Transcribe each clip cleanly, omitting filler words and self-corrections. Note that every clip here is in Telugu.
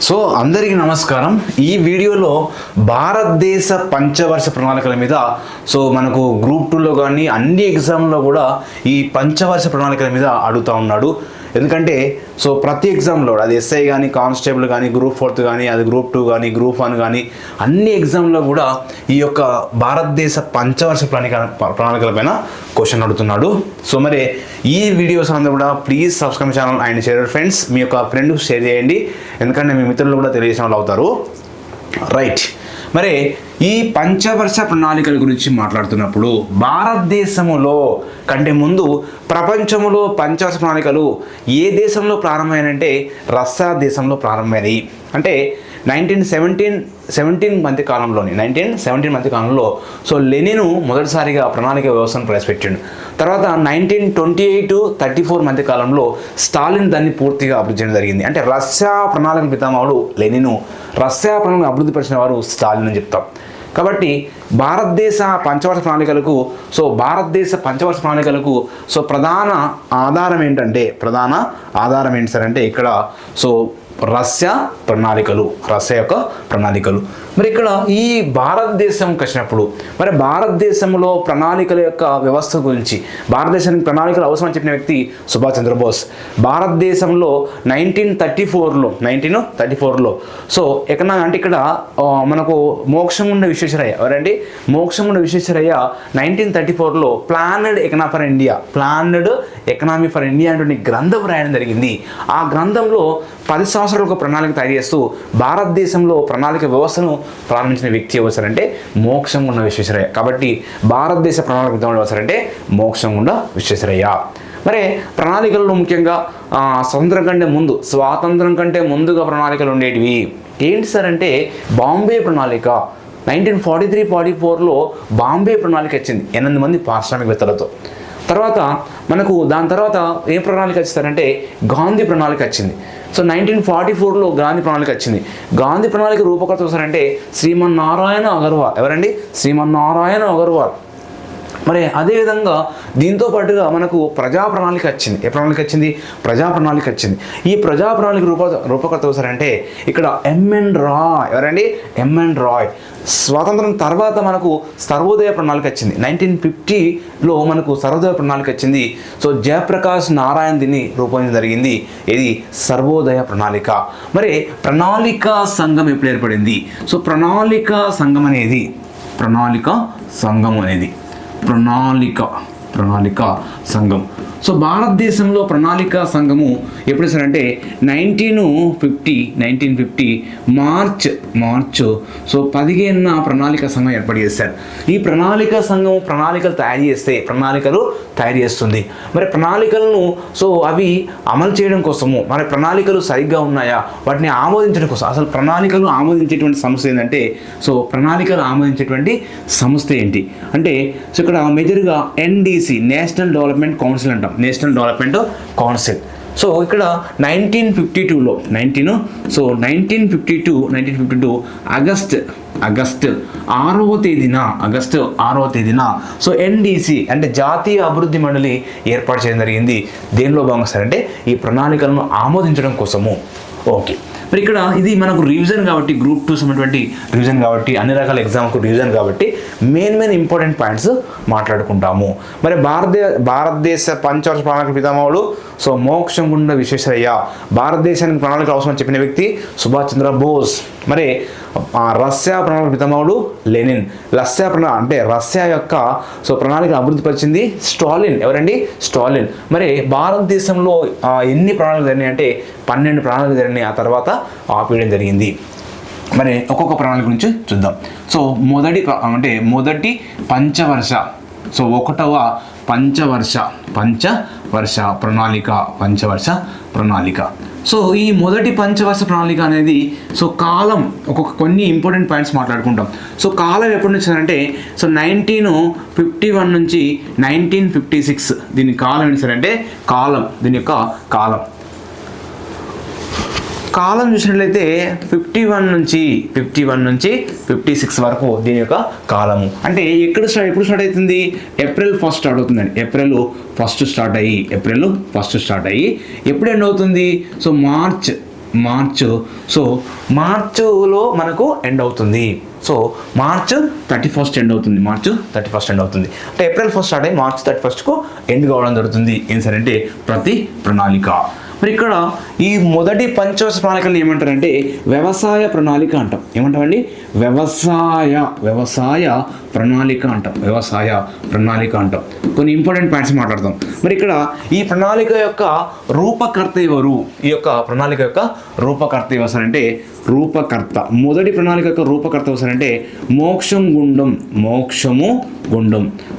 సో అందరికీ నమస్కారం. ఈ వీడియోలో భారతదేశ పంచవర్ష ప్రణాళికల మీద మనకు గ్రూప్ 2లో కానీ అన్ని ఎగ్జామ్లో కూడా ఈ పంచవర్ష ప్రణాళికల మీద అడుగుతూ ఉన్నాడు. ఎందుకంటే ప్రతి ఎగ్జామ్లో అది ఎస్ఐ కానీ, కానిస్టేబుల్ కానీ, గ్రూప్ 4 కానీ, అది గ్రూప్ 2 కానీ, గ్రూప్ 1 కానీ అన్ని ఎగ్జామ్లో కూడా ఈ యొక్క భారతదేశ పంచవర్ష ప్రణాళికల పైన క్వశ్చన్ అడుగుతున్నాడు. మరి ఈ వీడియోస్ అందరూ కూడా please subscribe channel and share friends. మీ యొక్క ఫ్రెండ్కి షేర్ చేయండి, ఎందుకంటే మీ మిత్రులు కూడా తెలియజేసిన వాళ్ళు అవుతారు. రైట్, మరి ఈ పంచవర్ష ప్రణాళికల గురించి మాట్లాడుతున్నప్పుడు భారతదేశంలో కంటే ముందు ప్రపంచంలో పంచవర్ష ప్రణాళికలు ఏ దేశంలో ప్రారంభమైనంటే రష్యా దేశంలో ప్రారంభమైనవి. అంటే 1917 మధ్యకాలంలో లెనిన్ మొదటిసారిగా ప్రణాళిక వ్యవస్థను ప్రవేశపెట్టిండు. తర్వాత 1928-34 మధ్యకాలంలో స్టాలిన్ దాన్ని పూర్తిగా అభివృద్ధి చేయడం జరిగింది. అంటే రష్యా ప్రణాళిక పితామహుడు లెనిన్, రష్యా ప్రణాళిక అభివృద్ధి పరిచిన వారు స్టాలిన్ అని చెప్తాం. కాబట్టి భారతదేశ పంచవర్ష ప్రణాళికలకు ప్రధాన ఆధారం ఏంటి సార్ అంటే ఇక్కడ రష్యా యొక్క ప్రణాళికలు. మరి ఇక్కడ ఈ భారతదేశంకి వచ్చినప్పుడు మరి భారతదేశంలో ప్రణాళికల యొక్క వ్యవస్థ గురించి, భారతదేశానికి ప్రణాళికలు అవసరం అని చెప్పిన వ్యక్తి సుభాష్ చంద్రబోస్. భారతదేశంలో 1934లో ఎకనా అంటే ఇక్కడ మనకు మోక్షగుండ విశ్వేశ్వరయ్య ఎవరండి? మోక్షగుండ విశ్వేశ్వరయ్య 1934లో ప్లానెడ్ ఎకనామీ ఫర్ ఇండియా అనే గ్రంథం రాయడం జరిగింది. ఆ గ్రంథంలో 10 సంవత్సరాల ఒక ప్రణాళిక తయారు చేస్తూ భారతదేశంలో ప్రణాళిక వ్యవస్థను ప్రారంభించిన వ్యక్తి ఎవరంటే మోక్షగుండ విశ్వేశ్వరయ్య. కాబట్టి భారతదేశ ప్రణాళిక ఎవరంటే మోక్షగుండ విశ్వేశ్వరయ్య. మరి ప్రణాళికల్లో ముఖ్యంగా స్వాతంత్రం కంటే ముందుగా ప్రణాళికలు ఉండేటివి ఏంటి సార్ అంటే బాంబే ప్రణాళిక. 1943-44లో బాంబే ప్రణాళిక వచ్చింది 8 మంది పారిశ్రామికవేత్తలతో. తర్వాత మనకు దాని తర్వాత ఏ ప్రణాళిక వచ్చిందంటే గాంధీ ప్రణాళిక వచ్చింది. 1944లో గాంధీ ప్రణాళిక వచ్చింది. గాంధీ ప్రణాళిక రూపకర్త అంటే శ్రీమన్నారాయణ అగర్వాల్. ఎవరండి? శ్రీమన్నారాయణ అగర్వాల్. మరి అదేవిధంగా దీంతో పాటుగా మనకు ప్రజా ప్రణాళిక వచ్చింది. ఏ ప్రణాళిక వచ్చింది? ప్రజా ప్రణాళిక వచ్చింది. ఈ ప్రజా ప్రణాళిక రూపకర్త అంటే ఇక్కడ ఎంఎన్ రాయ్. ఎవరండి? ఎంఎన్ రాయ్. స్వాతంత్రం తర్వాత మనకు సర్వోదయ ప్రణాళిక వచ్చింది. 1950లో మనకు సర్వోదయ ప్రణాళిక వచ్చింది. జయప్రకాష్ నారాయణ్ దీన్ని రూపొందించడం జరిగింది. ఇది సర్వోదయ ప్రణాళిక. మరి ప్రణాళికా సంఘం ఎప్పుడు ఏర్పడింది? ప్రణాళికా సంఘం అనేది ప్రణాళికా సంఘం భారతదేశంలో ప్రణాళికా సంఘము ఎప్పుడు సార్ అంటే 1950 మార్చ్ 15న ప్రణాళికా సంఘం ఏర్పాటు చేశారు. ఈ ప్రణాళికా సంఘం ప్రణాళికలు తయారు చేస్తుంది. మరి ప్రణాళికలను అవి అమలు చేయడం కోసము, మరి ప్రణాళికలు సరిగ్గా ఉన్నాయా వాటిని ఆమోదించడం కోసం, అసలు ప్రణాళికలు ఆమోదించేటువంటి సంస్థ ఏంటంటే ప్రణాళికలు ఆమోదించేటువంటి సంస్థ ఏంటి అంటే ఇక్కడ మేజర్గా NDC నేషనల్ డెవలప్మెంట్ కౌన్సిల్ అంటాం. National development council. ఇక్కడ 1952 ఆగస్ట్ 6వ తేదీన NDC అంటే జాతీయ అభివృద్ధి మండలి ఏర్పాటు చేయడం జరిగింది. దేనిలో భాగంగా సార్ అంటే ఈ ప్రణాళికలను ఆమోదించడం కోసము. ఓకే, మరి ఇక్కడ ఇది మనకు రివిజన్ కాబట్టి, గ్రూప్ 2 సంబంధించినటువంటి రివిజన్ కాబట్టి, అన్ని రకాల ఎగ్జామ్కు రివిజన్ కాబట్టి మెయిన్ ఇంపార్టెంట్ పాయింట్స్ మాట్లాడుకుంటాము. మరి భారతదేశ పంచవర్ష ప్రణాళిక పితామహుడు మోక్షగుండ విశ్వేశ్వరయ్య. భారతదేశానికి ప్రణాళిక అవసరం చెప్పిన వ్యక్తి సుభాష్ చంద్రబోస్. మరి రష్యా ప్రణాళిక పితామహుడు లెనిన్. రష్యా యొక్క ప్రణాళిక అభివృద్ధి పరిచింది స్టాలిన్. ఎవరండి? స్టాలిన్. మరి భారతదేశంలో ఎన్ని ప్రణాళికలు జరిగినాయి అంటే 12 ప్రణాళికలు జరిగినాయి. ఆ తర్వాత ఆపేయడం జరిగింది. మరి ఒక్కొక్క ప్రణాళిక గురించి చూద్దాం. మొదటి పంచవర్ష 1వ పంచవర్ష ప్రణాళిక. ఈ మొదటి పంచవర్ష ప్రణాళిక అనేది కాలం కొన్ని ఇంపార్టెంట్ పాయింట్స్ మాట్లాడుకుంటాం. కాలం ఎప్పటి నుంచి అంటే 1951 నుంచి 1956 దీని కాలం ఏంటి సార్ అంటే దీని యొక్క కాలం చూసినట్లయితే 51 నుంచి 56 వరకు దీని యొక్క కాలము. అంటే ఎప్పుడు స్టార్ట్ అవుతుంది? ఏప్రిల్ 1 స్టార్ట్ అవుతుందండి. ఏప్రిల్ 1 స్టార్ట్ అయ్యి ఎప్పుడు ఎండ్ అవుతుంది? మార్చ్ సో మార్చిలో మనకు ఎండ్ అవుతుంది. సో మార్చ్ 31 ఎండ్ అవుతుంది. మార్చ్ 31 ఎండ్ అవుతుంది అంటే ఏప్రిల్ 1 స్టార్ట్ అయ్యి మార్చ్ 31కు ఎండ్ కావడం జరుగుతుంది. ఏం సార్ అంటే ప్రతి ప్రణాళిక. మరి ఇక్కడ ఈ మొదటి పంచవర్ష ప్రణాళికలను ఏమంటారంటే వ్యవసాయ ప్రణాళిక అంటాం. ఏమంటామండి? వ్యవసాయ ప్రణాళిక అంటాం. వ్యవసాయ ప్రణాళిక అంటాం. కొన్ని ఇంపార్టెంట్ పాయింట్స్ మాట్లాడతాం. మరి ఇక్కడ ఈ ప్రణాళిక యొక్క రూపకర్త ఎవరు? ఈ యొక్క ప్రణాళిక యొక్క రూపకర్త ఎవరంటే రూపకర్త. మొదటి ప్రణాళిక యొక్క రూపకర్త ఎవరంటే మోక్షం గుండం.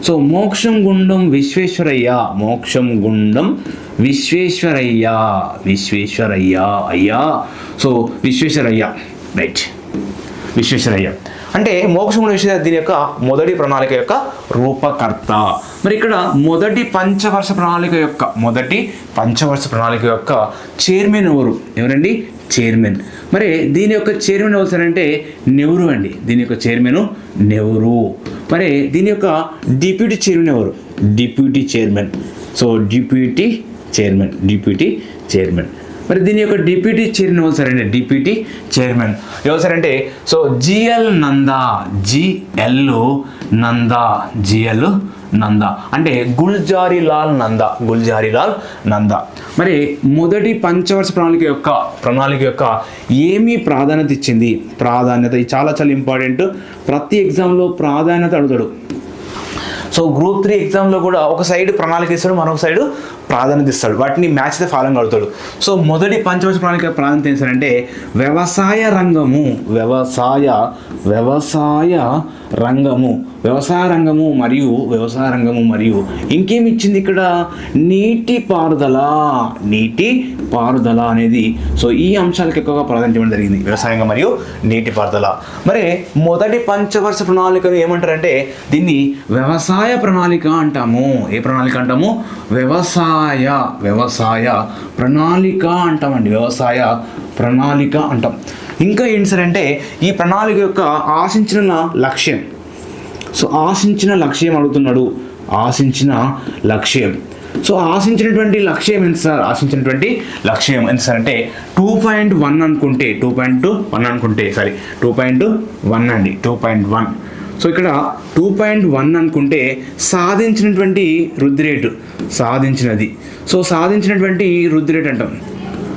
సో మోక్షం గుండం విశ్వేశ్వరయ్య. అయ్యా. So Visvesvaraya, right. విశ్వేశ్వరయ్య అంటే మోక్షగుండం విశ్వేశ్వరయ్య దీని యొక్క మొదటి ప్రణాళిక యొక్క రూపకర్త. మరి ఇక్కడ మొదటి పంచవర్ష ప్రణాళిక యొక్క చైర్మన్ ఎవరండి? చైర్మన్. మరి దీని యొక్క చైర్మన్ ఎవరంటే నెహ్రూ అండి. దీని యొక్క చైర్మన్ నెహ్రూ. మరి దీని యొక్క డిప్యూటీ చైర్మన్ ఎవరు? Deputy chairman. So deputy chairman. మరి దీని యొక్క డిప్యూటీ చైర్మన్ ఎవరు సార్ అంటే డిప్యూటీ చైర్మన్ ఎవరు సార్ అంటే సో జిఎల్ నందా అంటే గుల్జారీలాల్ నందా. మరి మొదటి పంచవర్ష ప్రణాళిక యొక్క ఏమి ప్రాధాన్యత ఇచ్చింది? ఇది చాలా ఇంపార్టెంట్. ప్రతి ఎగ్జామ్లో ప్రాధాన్యత అడుగుతాడు. సో గ్రూప్ 3 ఎగ్జామ్లో కూడా ఒక సైడ్ ప్రణాళిక ఇస్తాడు, మరొక సైడ్ ప్రాధాన్యత ఇస్తాడు. వాటిని మ్యాచ్ ద ఫాలోయింగ్ అడుగుతాడు. సో మొదటి పంచవర్ష ప్రణాళిక ప్రాధాన్యత ఏంటంటే వ్యవసాయ రంగము మరియు ఇంకేమి ఇచ్చింది ఇక్కడ? నీటి పారుదల అనేది. సో ఈ అంశాలకు ఎక్కువగా ప్రాధాన్యత ఇవ్వడం జరిగింది, వ్యవసాయంగా మరియు నీటి పారుదల. మరి మొదటి పంచవర్ష ప్రణాళికను ఏమంటారంటే దీన్ని వ్యవసాయ ప్రణాళిక అంటాము. ఏ ప్రణాళిక అంటాము? వ్యవసాయ ప్రణాళిక అంటామండి. వ్యవసాయ ప్రణాళిక అంటాం. ఇంకా ఏంటి సార్ అంటే ఈ ప్రణాళిక యొక్క ఆశించిన లక్ష్యం. సో ఆశించిన లక్ష్యం అడుగుతున్నాడు. సో ఆశించినటువంటి లక్ష్యం ఎంత సార్? ఆశించినటువంటి లక్ష్యం ఎంత సార్ అంటే 2.1 అనుకుంటే 2.1 అండి. 2.1. సో ఇక్కడ 2.1 అనుకుంటే సాధించినటువంటి వృద్ధి రేటు అంటాం.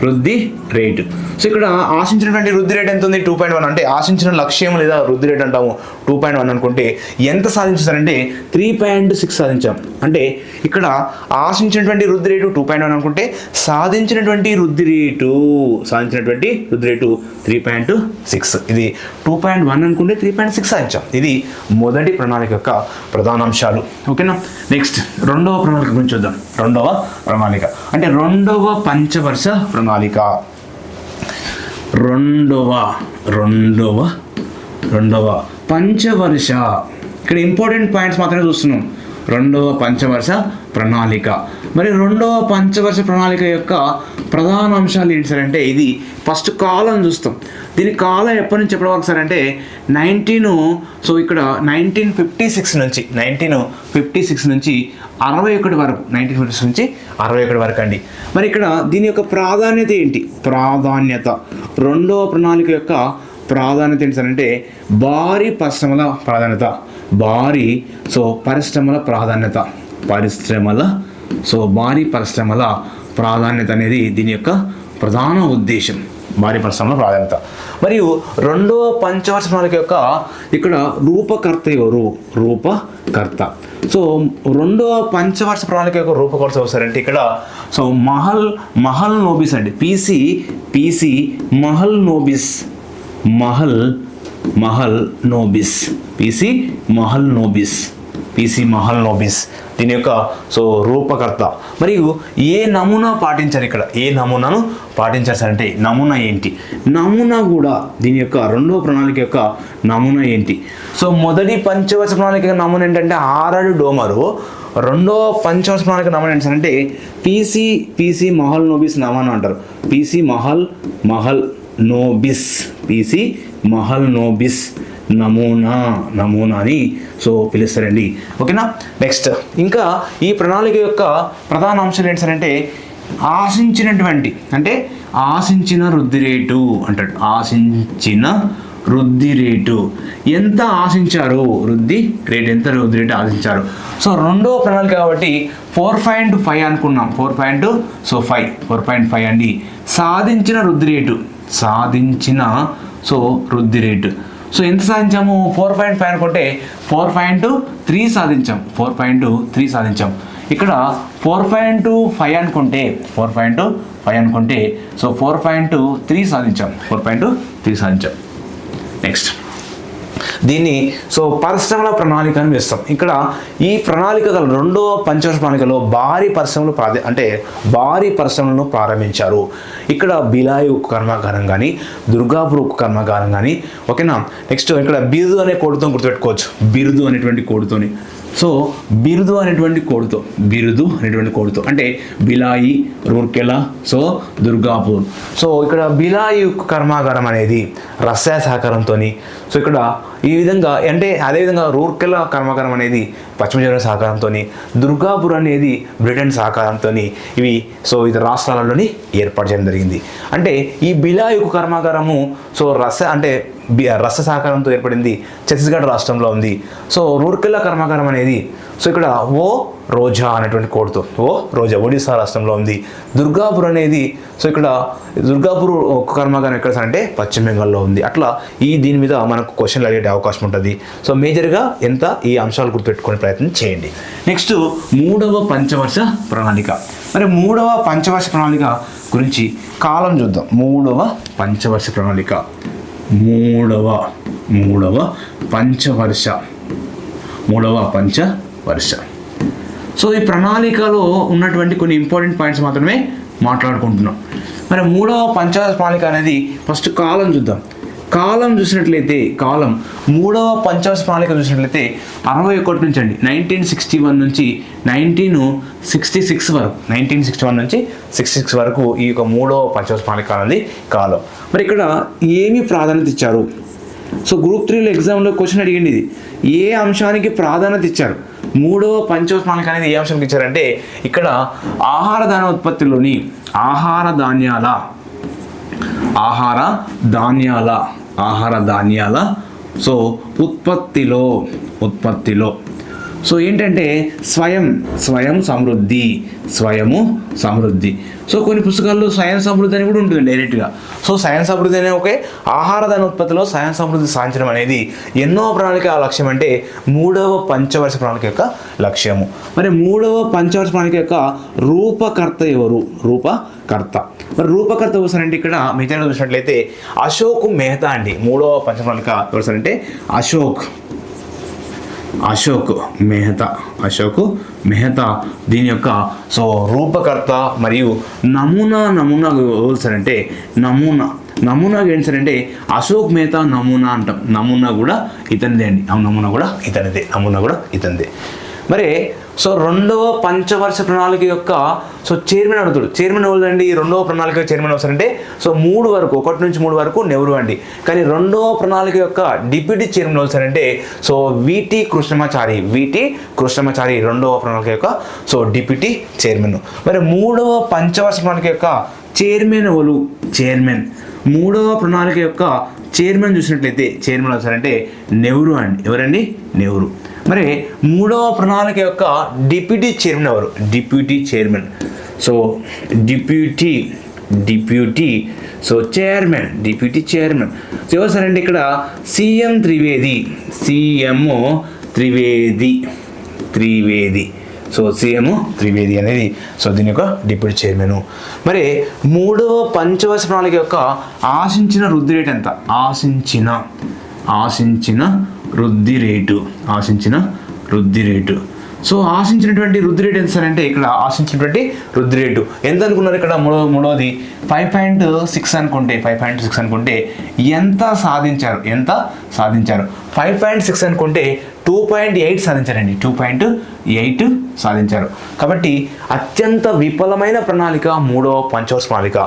వృద్ధి రేటు. సో ఇక్కడ ఆశించినటువంటి వృద్ధి రేట్ ఎంత ఉంది? 2.1 అంటే ఆశించిన లక్ష్యం లేదా వృద్ధి రేట్ అంటాము. 2.1 అనుకుంటే ఎంత సాధించారంటే 3.6 సాధించాం. అంటే ఇక్కడ ఆశించినటువంటి వృద్ధి రేటు 2.1 అనుకుంటే సాధించినటువంటి వృద్ధి రేటు 3.6. ఇది 2.1 అనుకుంటే 3.6 సాధించాం. ఇది మొదటి ప్రణాళిక యొక్క ప్రధాన అంశాలు. ఓకేనా? నెక్స్ట్ రెండవ ప్రణాళిక గురించి చూద్దాం. రెండవ అంటే రెండవ పంచవర్ష ప్రణాళిక. రెండవ పంచవర్ష. ఇక్కడ ఇంపార్టెంట్ పాయింట్స్ మాత్రమే చూస్తున్నాం. రెండవ పంచవర్ష ప్రణాళిక. మరి రెండవ పంచవర్ష ప్రణాళిక యొక్క ప్రధాన అంశాలు ఏంటి సార్ అంటే ఇది ఫస్ట్ కాలం చూస్తాం. దీని కాలం ఎప్పటి నుంచి ఎప్పటి వరకు సార్ అంటే 1956 నుంచి 61 వరకు. 1956 నుంచి 61 వరకు అండి. మరి ఇక్కడ దీని యొక్క ప్రాధాన్యత ఏంటి? రెండవ ప్రణాళిక యొక్క ప్రాధాన్యత ఏంటి సార్ అంటే భారీ పరిశ్రమల ప్రాధాన్యత అనేది దీని యొక్క ప్రధాన ఉద్దేశం. భారీ పరిశ్రమల ప్రాధాన్యత. మరియు రెండవ పంచవర్ష ప్రణాళిక యొక్క ఇక్కడ రూపకర్త ఎవరు? సో రెండవ పంచవర్ష ప్రణాళిక యొక్క రూపకర్త ఎవరంటే ఇక్కడ సో మహల్ నోబిస్ అండి. పిసి మహల్ నోబిస్ దీని యొక్క సో రూపకర్త. మరియు ఏ నమూనా పాటించారు? ఇక్కడ ఏ నమూనాను పాటించారు సార్ అంటే నమూనా ఏంటి? నమూనా కూడా దీని యొక్క రెండవ ప్రణాళిక యొక్క నమూనా ఏంటి? సో మొదటి పంచవర్ష ప్రణాళిక నమూనా ఏంటంటే ఆరడు డోమరు. రెండవ పంచవర్ష ప్రణాళిక నమూనా ఏంటి సార్ అంటే పిసి మహల్ నోబిస్ నమూనా అంటారు. పిసి మహల్ నోబిస్ నమూనా అని సో పిలుస్తారండి. ఓకేనా? నెక్స్ట్ ఇంకా ఈ ప్రణాళిక యొక్క ప్రధాన అంశాలు ఏంటి సార్ అంటే ఆశించినటువంటి అంటే ఆశించిన వృద్ధి రేటు అంటాడు. ఆశించిన వృద్ధి రేటు ఎంత ఆశించారు, వృద్ధి రేటు ఆశించారు. సో రెండో ప్రణాళిక కాబట్టి 4.5 అనుకున్నాం. 4.5 అండి. సాధించిన వృద్ధి రేటు సో ఎంత సాధించాము? 4.5 అనుకుంటే 4.3 సాధించాం. 4.3 సాధించాం. ఇక్కడ 4.5 అనుకుంటే సో 4.3 సాధించాం. నెక్స్ట్ దీన్ని సో పరిశ్రమల ప్రణాళిక అని వేస్తాం. ఇక్కడ ఈ ప్రణాళిక రెండవ పంచవర్ష ప్రణాళికలో భారీ పరిశ్రమలను ప్రారంభించారు. ఇక్కడ బిలాయి ఉక్కు కర్మాగారం కానీ, దుర్గాపూర్ ఉక్కు కర్మాగారం కానీ, ఓకేనా. నెక్స్ట్ ఇక్కడ బిరుదు అనే కోడ్తో గుర్తుపెట్టుకోవచ్చు. బిరుదు అనేటువంటి కోడ్తో అంటే బిలాయి, రూర్కెలా, సో దుర్గాపూర్. సో ఇక్కడ బిలాయి ఉక్కు కర్మాగారం అనేది రష్యా సహకారంతో, సో ఇక్కడ ఈ విధంగా అంటే అదేవిధంగా రూర్కెలా కర్మాగారం అనేది పశ్చిమ జర్మనీ సహకారంతో, దుర్గాపూర్ అనేది బ్రిటన్ సహకారంతో ఇవి సో ఇతర రాష్ట్రాలలోని ఏర్పాటు చేయడం జరిగింది. అంటే ఈ బిలాయి ఉక్కు కర్మాగారము సో రష్యా సహకారంతో ఏర్పడింది, ఛత్తీస్గఢ్ రాష్ట్రంలో ఉంది. సో రూర్కెలా కర్మాగారం అనేది సో ఇక్కడ రోజా అనేటువంటి కోడ్తో ఒడిశా రాష్ట్రంలో ఉంది. దుర్గాపూర్ అనేది సో ఇక్కడ దుర్గాపూర్ ఉక్కు కర్మాగారం ఎక్కడ అంటే పశ్చిమ బెంగాల్లో ఉంది. అట్లా దీని మీద మనకు క్వశ్చన్లు అడిగే అవకాశం ఉంటుంది. సో మేజర్గా ఈ అంశాలు గుర్తుపెట్టుకునే ప్రయత్నం చేయండి. నెక్స్ట్ మూడవ పంచవర్ష ప్రణాళిక. మరి మూడవ పంచవర్ష ప్రణాళిక గురించి కాలం చూద్దాం. మూడవ పంచవర్ష పంచవర్ష. సో ఈ ప్రణాళికలో ఉన్నటువంటి కొన్ని ఇంపార్టెంట్ పాయింట్స్ మాత్రమే మాట్లాడుకుంటున్నాం. మరి మూడవ పంచవర్ష ప్రణాళిక అనేది ఫస్ట్ కాలం చూద్దాం. మూడవ పంచవర్ష ప్రణాళిక చూసినట్లయితే 61 నుంచి అండి 1961 నుంచి 1966 వరకు ఈ యొక్క మూడవ పంచవర్ష ప్రణాళిక అనేది కాలం. మరి ఇక్కడ ఏమి ప్రాధాన్యత ఇచ్చారు? సో గ్రూప్ 3లో ఎగ్జామ్లో క్వశ్చన్ అడిగింది ఇది. ఏ అంశానికి ప్రాధాన్యత ఇచ్చారు? మూడవ పంచవర్ష ప్రణాళిక అనేది ఏ అంశానికి ఇచ్చారంటే ఇక్కడ ఆహార ధాన్యాల సో ఉత్పత్తిలో సో ఏంటంటే స్వయం సమృద్ధి. సో కొన్ని పుస్తకాల్లో స్వయం సమృద్ధి అని కూడా ఉంటుంది డైరెక్ట్గా. సో స్వయం సమృద్ధి అనే ఆహార ధాన్య ఉత్పత్తిలో స్వయం సమృద్ధి సాధించడం అనేది ఎన్నో ప్రణాళిక లక్ష్యం అంటే మూడవ పంచవర్ష ప్రణాళిక యొక్క లక్ష్యము. మరి మూడవ పంచవర్ష ప్రణాళిక యొక్క రూపకర్త ఎవరు? మరి రూపకర్త ఎవరంటే ఇక్కడ మిగతా చూసినట్లయితే అశోక్ మెహతా అండి. మూడవ పంచ ప్రణాళిక ఎవరంటే అశోక్ మెహతా దీని యొక్క సో రూపకర్త మరియు నమూనా అంటే నమూనా ఏంటంటే అశోక్ మెహతా నమూనా అంటాం. నమూనా కూడా ఇతనిదే. మరి సో రెండవ పంచవర్ష ప్రణాళిక యొక్క సో చైర్మన్ అడుగుతాడు. చైర్మన్ ఎవరండి? రెండవ ప్రణాళిక చైర్మన్ ఎవరంటే సో 3 వరకు 1 నుంచి 3 వరకు నెహ్రూ అండి. కానీ రెండవ ప్రణాళిక యొక్క డిప్యూటీ చైర్మన్ ఎవరంటే సో విటి కృష్ణమాచారి రెండవ ప్రణాళిక యొక్క సో డిప్యూటీ చైర్మన్. మరి మూడవ పంచవర్ష ప్రణాళిక యొక్క చైర్మన్ మూడవ ప్రణాళిక యొక్క చైర్మన్ చూసినట్లయితే చైర్మన్ ఎవరంటే నెహ్రూ అండి. ఎవరండి? నెహ్రూ. మరి మూడవ ప్రణాళిక యొక్క డిప్యూటీ చైర్మన్ ఎవరు? డిప్యూటీ చైర్మన్ సో ఎవరు సార్ అంటే ఇక్కడ CM Trivedi so CM Trivedi అనేది సో దీని యొక్క డిప్యూటీ చైర్మన్. మరి మూడవ పంచవర్ష ప్రణాళిక యొక్క ఆశించిన వృద్ధి రేటు ఎంత? ఆశించిన వృద్ధి రేటు సో ఆశించినటువంటి వృద్ధి రేటు ఎంత సార్ అంటే ఇక్కడ ఆశించినటువంటి వృద్ధి రేటు ఎంత అనుకున్నారు? ఇక్కడ మూడవది 5.6 అనుకుంటే ఎంత సాధించారు? 5.6 అనుకుంటే 2.8 సాధించారండి. 2.8 సాధించారు. కాబట్టి అత్యంత విఫలమైన ప్రణాళిక మూడవ పంచవర్ష ప్రణాళిక.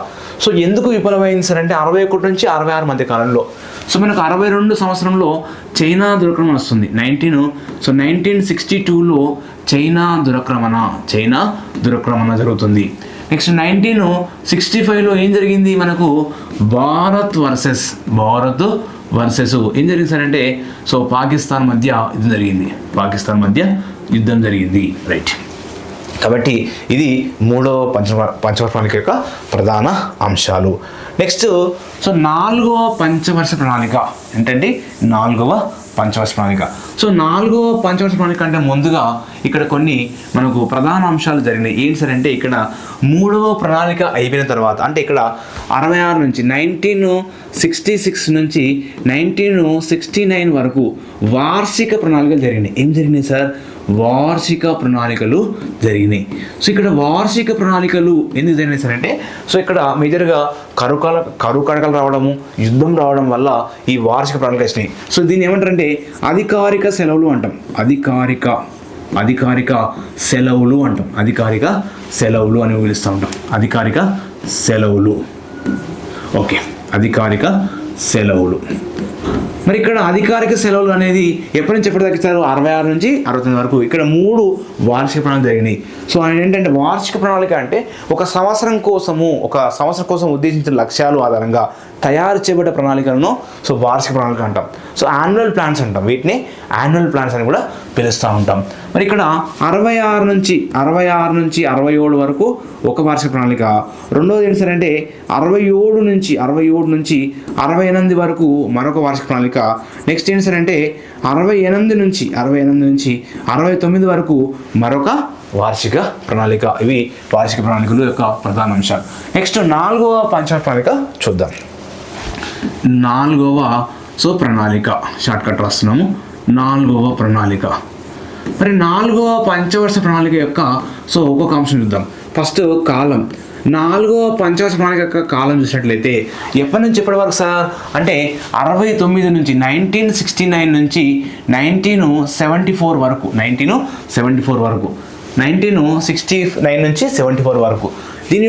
సో ఎందుకు విఫలమైంది సార్ అంటే 61 నుంచి 66 మధ్య కాలంలో సో మనకు 62 సంవత్సరంలో చైనా దురాక్రమణ వస్తుంది. 1962లో చైనా దురాక్రమణ జరుగుతుంది. నెక్స్ట్ 1965లో ఏం జరిగింది మనకు భారత్ వర్సెస్ ఏం జరిగింది సార్ అంటే సో పాకిస్తాన్ మధ్య యుద్ధం జరిగింది రైట్. కాబట్టి ఇది మూడవ పంచవర్ష ప్రణాళిక యొక్క ప్రధాన అంశాలు. నెక్స్ట్ సో 4వ పంచవర్ష ప్రణాళిక ఏంటంటే 4వ పంచవర్ష ప్రణాళిక. సో 4వ పంచవర్ష ప్రణాళిక అంటే ముందుగా ఇక్కడ కొన్ని మనకు ప్రధాన అంశాలు జరిగినాయి. ఏంటి సార్ అంటే ఇక్కడ 3వ ప్రణాళిక అయిపోయిన తర్వాత అంటే ఇక్కడ 66 నుంచి 1966 నుంచి 1969 వరకు వార్షిక ప్రణాళికలు జరిగినాయి. ఏం జరిగినాయి సార్? వార్షిక ప్రణాళికలు జరిగినాయి. సో ఇక్కడ వార్షిక ప్రణాళికలు ఎందుకు జరిగినాయి సార్ అంటే సో ఇక్కడ మేజర్గా కరువు కాటకాలు రావడము, యుద్ధం రావడం వల్ల ఈ వార్షిక ప్రణాళికలు వచ్చినాయి. సో దీన్ని ఏమంటారంటే అధికారిక సెలవులు అంటాం. అధికారిక సెలవులు అంటాం. అధికారిక సెలవులు అని పిలుస్తూ ఉంటాం. అధికారిక సెలవులు. ఓకే, అధికారిక సెలవులు. మరి ఇక్కడ అధికారిక సెలవులు అనేది ఎప్పటి నుంచి ఎప్పటి తగ్గిస్తారు? 66 నుంచి 69 వరకు. ఇక్కడ 3 వార్షిక ప్రణాళికలు జరిగినాయి. సో ఏంటంటే వార్షిక ప్రణాళిక అంటే ఒక సంవత్సరం కోసం ఉద్దేశించిన లక్ష్యాలు ఆధారంగా తయారు చేయబడ్డ ప్రణాళికలను సో వార్షిక ప్రణాళిక అంటాం. సో యాన్యువల్ ప్లాన్స్ అంటాం. వీటిని యాన్యువల్ ప్లాన్స్ అని కూడా పిలుస్తూ ఉంటాం. మరి ఇక్కడ 66 నుంచి 67 వరకు ఒక వార్షిక ప్రణాళిక. రెండోది ఏంటి సార్ అంటే 67 నుంచి 68 వరకు మరొక వార్షిక ప్రణాళిక. నెక్స్ట్ ఏంటి సార్ అంటే 68 నుంచి 69 వరకు మరొక వార్షిక ప్రణాళిక. ఇవి వార్షిక ప్రణాళికలు యొక్క ప్రధాన అంశాలు. నెక్స్ట్ 4వ పంచవర్ష ప్రణాళిక చూద్దాం. 4వ ప్రణాళిక షార్ట్ కట్ రాస్తున్నాము. 4వ ప్రణాళిక. మరి 4వ పంచవర్ష ప్రణాళిక యొక్క సో ఒక్కొక్క అంశం చూద్దాం. ఫస్ట్ కాలం. 4వ పంచవర్ష ప్రణాళిక యొక్క కాలం చూసినట్లయితే ఎప్పటి నుంచి ఎప్పటి వరకు సార్ అంటే 69 నుంచి 1969 నుంచి 1974 వరకు. 1969 నుంచి 74 వరకు. దీని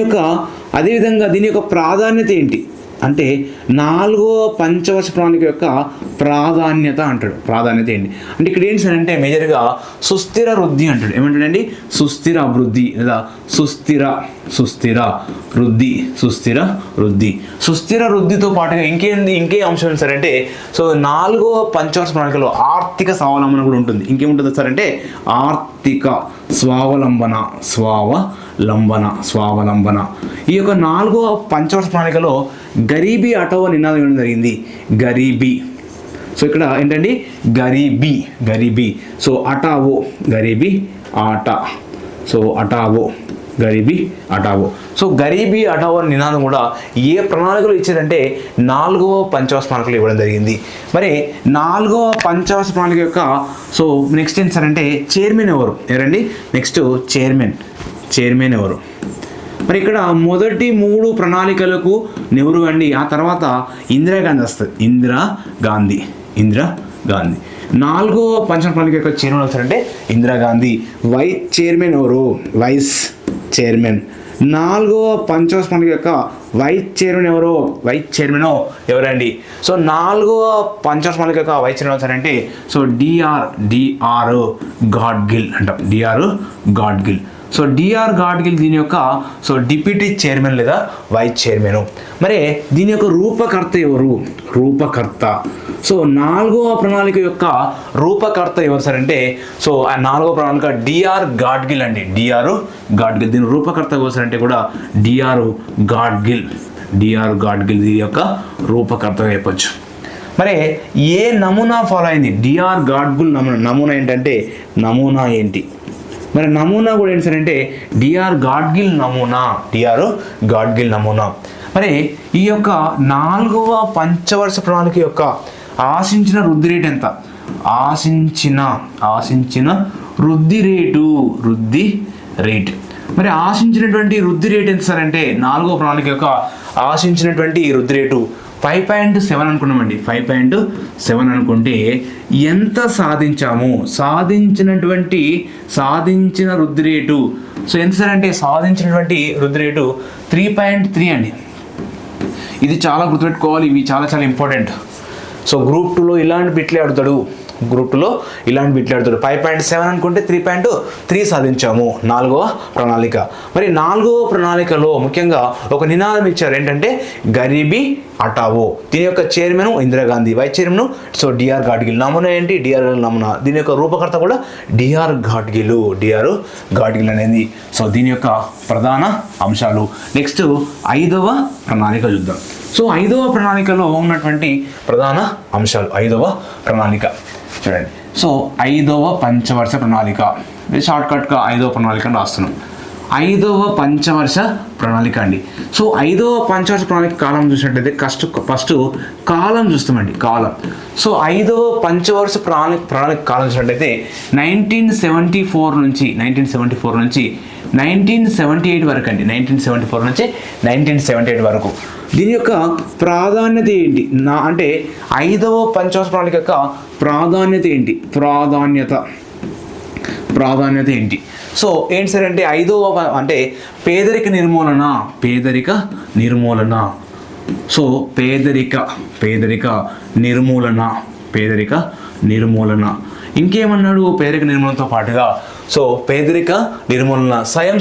యొక్క ప్రాధాన్యత ఏంటి అంటే 4వ పంచవర్ష ప్రణాళిక యొక్క ప్రాధాన్యత అంటాడు. ప్రాధాన్యత ఏంటి అంటే ఇక్కడ ఏంటి సార్ అంటే మేజర్గా సుస్థిర వృద్ధి అంటాడు. ఏమంటాడండి? సుస్థిర అభివృద్ధి లేదా సుస్థిర వృద్ధితో పాటుగా ఇంకే అంశం సార్ అంటే సో 4వ పంచవర్ష ప్రణాళికలో ఆర్థిక స్వావలంబన కూడా ఉంటుంది. ఇంకేముంటుంది సార్ అంటే ఆర్థిక స్వావలంబన. ఈ యొక్క 4వ పంచవర్ష ప్రణాళికలో గరీబీ హటావో నినాదం ఇవ్వడం జరిగింది. గరీబీ. సో ఇక్కడ ఏంటండి గరీబీ. సో హటావో గరీబీ హటావో. సో గరీబీ హటావో నినాదం కూడా ఏ ప్రణాళికలు ఇచ్చేదంటే 4వ పంచవర్ష ప్రణాళికలు ఇవ్వడం జరిగింది. మరి 4వ పంచవర్ష ప్రణాళిక యొక్క సో నెక్స్ట్ ఏంటి సార్ అంటే చైర్మన్ ఎవరండి? నెక్స్ట్ చైర్మన్ ఎవరు? మరి ఇక్కడ మొదటి 3 ప్రణాళికలకు నెహ్రూ అండి. ఆ తర్వాత ఇందిరాగాంధీ వస్తుంది. ఇందిరాగాంధీ. 4వ పంచవర్ష ప్రణాళిక యొక్క చైర్మన్ వస్తారంటే ఇందిరాగాంధీ. వైస్ చైర్మన్ ఎవరు? 4వ పంచవర్ష ప్రణాళిక యొక్క వైస్ చైర్మన్ ఎవరండి? సో 4వ పంచవర్ష ప్రణాళిక యొక్క వైస్ చైర్మన్ వస్తారంటే సో డిఆర్ గాడ్గిల్ అంటాం. సో డిఆర్ గాడ్గిల్ దీని యొక్క సో డిప్యూటీ చైర్మన్ లేదా వైస్ చైర్మన్. మరి దీని యొక్క రూపకర్త ఎవరు? సో 4వ ప్రణాళిక యొక్క రూపకర్త ఎవరు సార్ అంటే సో ఆ 4వ ప్రణాళిక డిఆర్ గాడ్గిల్ అండి. దీని రూపకర్త ఎవరు సార్ అంటే కూడా డిఆర్ గాడ్గిల్ దీని యొక్క రూపకర్తగా చెప్పొచ్చు. మరి ఏ నమూనా ఫాలో అయింది? డిఆర్ గాడ్గిల్ నమూనా ఏంటంటే నమూనా ఏంటి? మరి నమూనా కూడా ఏంటి సార్ అంటే డిఆర్ గాడ్గిల్ నమూనా. మరి ఈ యొక్క 4వ పంచవర్ష ప్రణాళిక యొక్క ఆశించిన వృద్ధి రేట్ ఎంత? ఆశించిన వృద్ధి రేట్. మరి ఆశించినటువంటి వృద్ధి రేట్ ఎంత సార్ అంటే 4వ ప్రణాళిక యొక్క ఆశించినటువంటి వృద్ధి రేటు 5.7 అనుకున్నామండి. 5.7 అనుకుంటే ఎంత సాధించాము? సాధించిన వృద్ధి రేటు సో ఎంత సార్ అంటే సాధించినటువంటి వృద్ధి రేటు 3.3 అండి. ఇది చాలా గుర్తుపెట్టుకోవాలి. ఇవి చాలా ఇంపార్టెంట్. సో గ్రూప్ 2లో ఇలాంటి బిట్లే అడుగుతాడు. గ్రూప్ 2లో ఇలాంటి బిట్లు అడుగుతాడు. 5.7 అనుకుంటే 3.3 సాధించాము 4వ ప్రణాళిక. మరి 4వ ప్రణాళికలో ముఖ్యంగా ఒక నినాదం ఇచ్చారు, ఏంటంటే గరీబీ హటావో. దీని యొక్క chairman Indira Gandhi, vice chairman so D R Gadgil. నమూనా ఏంటి? డిఆర్ నమూనా. దీని యొక్క రూపకర్త కూడా డిఆర్ గాడ్గిల్ అనేది. సో దీని యొక్క ప్రధాన అంశాలు. నెక్స్ట్ 5వ ప్రణాళిక చూద్దాం. సో 5వ ప్రణాళికలో ఉన్నటువంటి ప్రధాన అంశాలు. 5వ ప్రణాళిక చూడండి. సో 5వ పంచవర్ష ప్రణాళిక, షార్ట్కట్గా 5వ ప్రణాళిక అని రాస్తున్నాం. 5వ పంచవర్ష ప్రణాళిక అండి. సో 5వ పంచవర్ష ప్రణాళిక కాలం చూసినట్లయితే ఫస్ట్ కాలం చూస్తామండి, కాలం. సో 5వ పంచవర్ష ప్రణాళిక కాలం చూసినట్లయితే 1974 నుంచి 1978 వరకు అండి. 1974 నుంచి 1978 వరకు. దీని యొక్క ప్రాధాన్యత ఏంటి? అంటే 5వ పంచవర్ష ప్రణాళిక యొక్క ప్రాధాన్యత ఏంటి? ప్రాధాన్యత ఏంటి? సో ఏంటి సార్ అంటే 5వ అంటే పేదరిక నిర్మూలన. సో పేదరిక నిర్మూలన. ఇంకేమన్నాడు? పేదరిక నిర్మూలనతో పాటుగా సో పేదరిక నిర్మూలన, స్వయం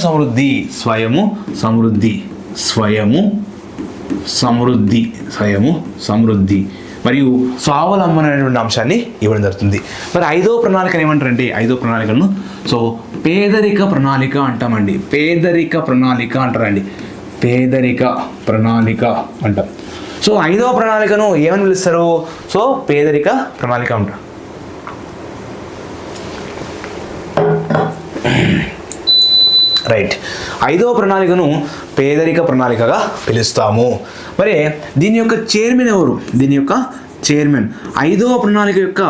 సమృద్ధి మరియు స్వావలంబన అనేటువంటి అంశాన్ని ఇవ్వడం జరుగుతుంది. మరి 5వ ప్రణాళికను ఏమంటారంటే 5వ ప్రణాళికను సో పేదరిక ప్రణాళిక అంటామండి. పేదరిక ప్రణాళిక అంటాం. సో 5వ ప్రణాళికను ఏమని పిలుస్తారు? సో పేదరిక ప్రణాళిక అంటారు. రైట్. 5వ ప్రణాళికను పేదరిక ప్రణాళికగా పిలుస్తాము. మరి దీని యొక్క చైర్మన్ ఎవరు? 5వ ప్రణాళిక యొక్క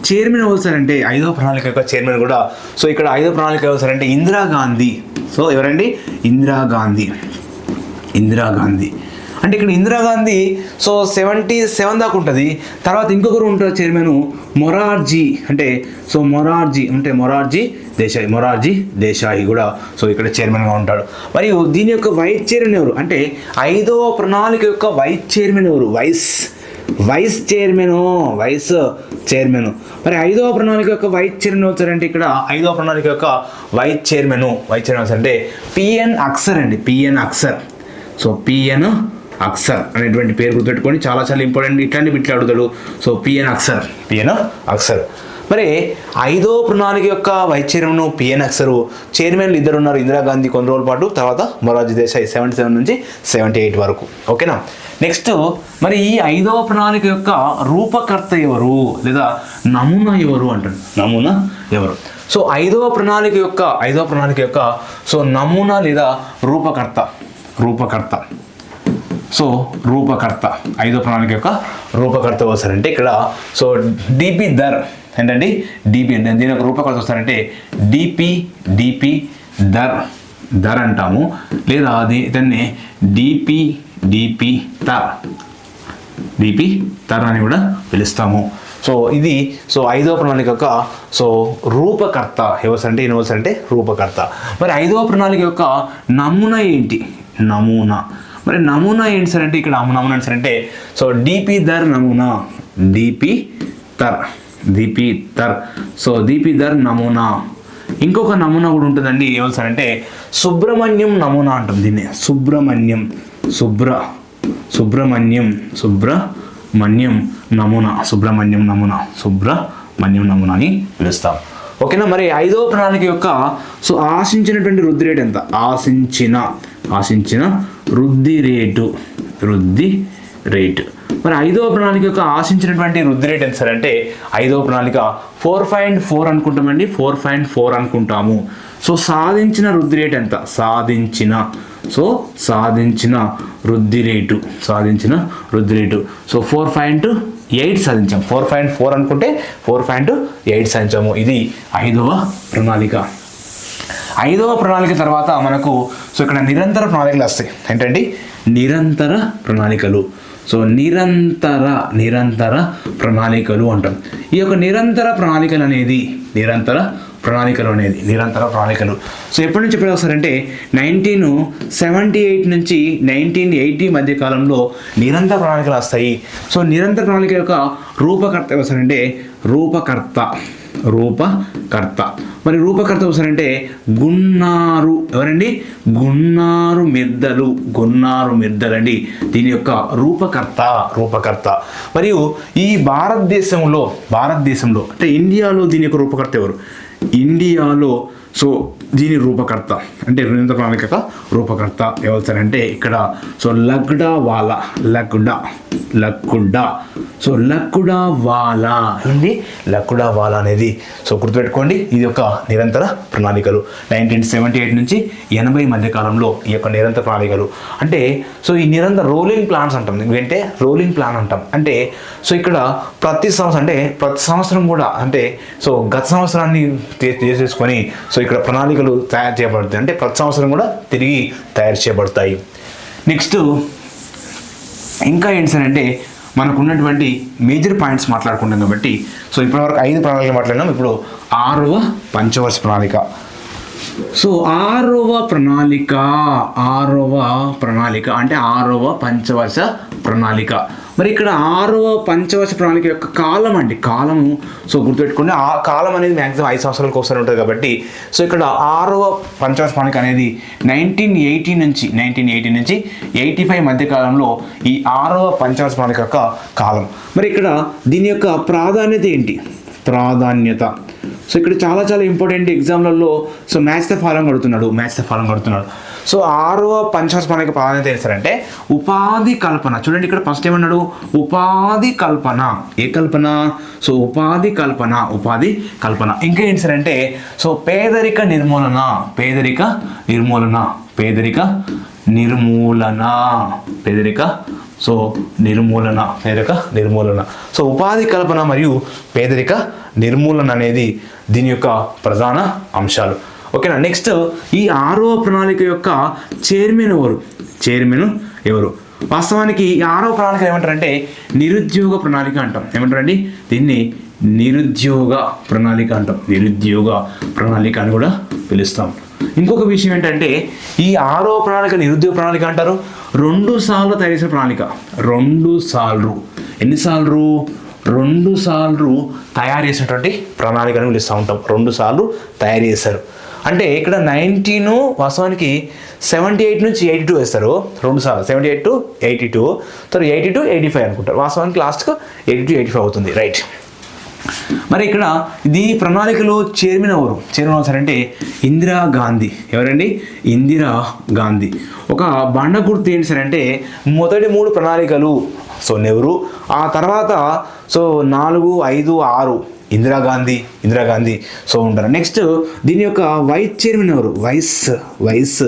చైర్మన్ ఎవరు సార్ అంటే 5వ ప్రణాళిక యొక్క చైర్మన్ కూడా సో ఇక్కడ 5వ ప్రణాళిక ఎవరు సార్ అంటే ఇందిరాగాంధీ. సో ఎవరండి? ఇందిరాగాంధీ. అంటే ఇక్కడ ఇందిరాగాంధీ సో 77 దాకా ఉంటుంది. తర్వాత ఇంకొకరు ఉంటారు చైర్మన్ మొరార్జీ దేశాయి కూడా సో ఇక్కడ చైర్మన్గా ఉంటాడు. మరియు దీని యొక్క వైస్ చైర్మన్ ఎవరు అంటే 5వ ప్రణాళిక యొక్క వైస్ చైర్మన్ ఎవరు? Vice chairman. మరి 5వ ప్రణాళిక యొక్క వైస్ చైర్మన్ అవుతారంటే ఇక్కడ 5వ ప్రణాళిక యొక్క వైస్ చైర్మన్ అంటే పిఎన్ అక్సర్ అండి. సో పిఎన్ అక్సర్ అనేటువంటి పేరు గుర్తుపెట్టుకొని చాలా ఇంపార్టెంట్. ఇట్లాంటి బిట్లు అడుగుతాడు. So PN Akbar. మరి 5వ ప్రణాళిక యొక్క వైస్ చైర్మన్ పిఎన్ అక్సరు. చైర్మన్లు ఇద్దరు ఉన్నారు, ఇందిరాగాంధీ కొన్ని రోజుల పాటు, తర్వాత మొరార్జీ దేశాయ్ 77 నుంచి 78 వరకు. ఓకేనా. నెక్స్ట్ మరి ఈ 5వ ప్రణాళిక యొక్క రూపకర్త ఎవరు లేదా నమూనా ఎవరు అంటారు. సో 5వ ప్రణాళిక యొక్క సో నమూనా లేదా రూపకర్త. సో రూపకర్త 5వ ప్రణాళిక యొక్క రూపకర్త వస్తారంటే ఇక్కడ సో డిపి దర్ ఏంటండి? డిపి అంటే దీని యొక్క రూపకర్త వస్తారంటే డిపి దర్ అంటాము, లేదా దాన్ని డిపి తర్ అని కూడా పిలుస్తాము. సో ఇది సో 5వ ప్రణాళిక యొక్క సో రూపకర్త ఎవరంటే రూపకర్త. మరి 5వ ప్రణాళిక యొక్క నమూనా ఏంటి? మరి నమూనా ఏంటి సార్ అంటే ఇక్కడ నమూనా ఏంటి సార్ అంటే సో డిపి దర్ నమూనా. సో డిపి దర్ నమూనా. ఇంకొక నమూనా కూడా ఉంటుందండి. ఏమో సార్ అంటే సుబ్రహ్మణ్యం నమూనా అంటాం దీన్ని. సుబ్రహ్మణ్యం నమూనా అని పిలుస్తాం. ఓకేనా. మరి 5వ ప్రణాళిక యొక్క సో ఆశించినటువంటి వృద్ధి రేటు ఎంత? ఆశించిన వృద్ధి రేటు. మరి 5వ ప్రణాళిక యొక్క ఆశించినటువంటి వృద్ధి రేట్ ఎంత సార్ అంటే 5వ ప్రణాళిక 4.4 అనుకుంటామండి. 4.4 అనుకుంటాము. సో సాధించిన వృద్ధి రేట్ ఎంత? సాధించిన వృద్ధి రేటు. సో 4.8 సాధించాం. 4.4 అనుకుంటే 4.8 సాధించాము. ఇది 5వ ప్రణాళిక. 5వ ప్రణాళిక తర్వాత మనకు సో ఇక్కడ నిరంతర ప్రణాళికలు వస్తాయి. ఏంటండి? నిరంతర ప్రణాళికలు. సో నిరంతర ప్రణాళికలు అంటాం. ఈ యొక్క నిరంతర ప్రణాళికలు అనేది, నిరంతర ప్రణాళికలు. సో ఎప్పటి నుంచి ఎప్పుడు వస్తారంటే 1978 నుంచి 1980 మధ్య కాలంలో నిరంతర ప్రణాళికలు వస్తాయి. సో నిరంతర ప్రణాళిక యొక్క రూపకర్త వస్తారంటే రూపకర్త మరి రూపకర్త వస్తారంటే గున్నారు. ఎవరండి? గున్నారు మిర్దలు అండి దీని యొక్క రూపకర్త. మరియు ఈ భారతదేశంలో అంటే ఇండియాలో దీని యొక్క రూపకర్త ఎవరు? ఇండియాలో సో దీని రూపకర్త అంటే నిరంతర ప్రణాళిక యొక్క రూపకర్త ఎవరంటే ఇక్కడ సో లక్డావాలా. సో లక్డావాలా ఏంటి? లక్డావాలా అనేది సో గుర్తుపెట్టుకోండి. ఇది ఒక నిరంతర ప్రణాళికలు 1978 నుంచి 80 మధ్య కాలంలో ఈ యొక్క నిరంతర ప్రణాళికలు. అంటే సో ఈ నిరంతర రోలింగ్ ప్లాన్స్ అంటాం. ఏంటంటే రోలింగ్ ప్లాన్ అంటాం. అంటే సో ఇక్కడ ప్రతి సంవత్సరం కూడా అంటే సో గత సంవత్సరాన్ని చేసేసుకొని సో ఇక్కడ ప్రణాళికలు తయారు చేయబడతాయి. అంటే ప్రతి సంవత్సరం కూడా తిరిగి తయారు చేయబడతాయి. నెక్స్ట్ ఇంకా ఏంటి సార్ అంటే మనకు ఉన్నటువంటి మేజర్ పాయింట్స్ మాట్లాడుకుంటాం కాబట్టి సో ఇప్పటివరకు 5 ప్రణాళికలు మాట్లాడినాం. ఇప్పుడు 6వ పంచవర్ష ప్రణాళిక. సో 6వ ప్రణాళిక అంటే 6వ పంచవర్ష ప్రణాళిక. మరి ఇక్కడ 6వ పంచవర్ష ప్రణాళిక యొక్క కాలము సో గుర్తుపెట్టుకోండి. ఆ కాలం అనేది మ్యాక్సిమం 5 సంవత్సరాలకు ఒకసారి ఉంటుంది కాబట్టి సో ఇక్కడ 6వ పంచవర్ష ప్రణాళిక అనేది 1980 నుంచి 85 మధ్య కాలంలో ఈ 6వ పంచవర్ష ప్రణాళిక యొక్క కాలం. మరి ఇక్కడ దీని యొక్క ప్రాధాన్యత ఏంటి? సో ఇక్కడ చాలా ఇంపార్టెంట్ ఎగ్జామ్లలో సో మ్యాచ్ ద ఫాలోయింగ్ అడుగుతున్నాడు. సో 6వ పంచవర్ష ప్రణాళిక ప్రాధాన్యత ఏంటంటే ఉపాధి కల్పన. చూడండి ఇక్కడ ఫస్ట్ ఏమన్నాడు? ఉపాధి కల్పన. ఏ కల్పన? సో ఉపాధి కల్పన. ఇంకా ఏంటి సార్ అంటే సో పేదరిక నిర్మూలన. సో ఉపాధి కల్పన మరియు పేదరిక నిర్మూలన అనేది దీని యొక్క ప్రధాన అంశాలు. ఓకేనా. నెక్స్ట్ ఈ 6వ ప్రణాళిక యొక్క చైర్మన్ ఎవరు? వాస్తవానికి ఈ 6వ ప్రణాళిక ఏమంటారంటే నిరుద్యోగ ప్రణాళిక అంటాం. ఏమంటారండి? దీన్ని నిరుద్యోగ ప్రణాళిక అని కూడా పిలుస్తాం. ఇంకొక విషయం ఏంటంటే ఈ 6వ ప్రణాళిక నిరుద్యోగ ప్రణాళిక అంటారు. 2 సార్లు తయారు చేసిన ప్రణాళిక. 2 సార్లు తయారు చేసినటువంటి ప్రణాళికను పిలుస్తూ ఉంటాం. 2 సార్లు తయారు చేశారు. అంటే ఇక్కడ 19 వాస్తవానికి 78 నుంచి 82 వేస్తారు. 2 సార్లు 78 to 82, తర్వాత 80 to 85 అనుకుంటారు. వాస్తవానికి లాస్ట్కు 80 to 85 అవుతుంది. రైట్. మరి ఇక్కడ ఈ ప్రణాళికలో చైర్మన్ అవుతారంటే ఇందిరాగాంధీ. ఎవరండి? ఇందిరాగాంధీ. ఒక బండ గుర్తు ఏంటి సార్ అంటే మొదటి 3 ప్రణాళికలు సో నెహ్రూ, ఆ తర్వాత సో 4, 5, 6 ఇందిరాగాంధీ సో ఉంటారు. నెక్స్ట్ దీని యొక్క వైస్ చైర్మన్ ఎవరు? Vice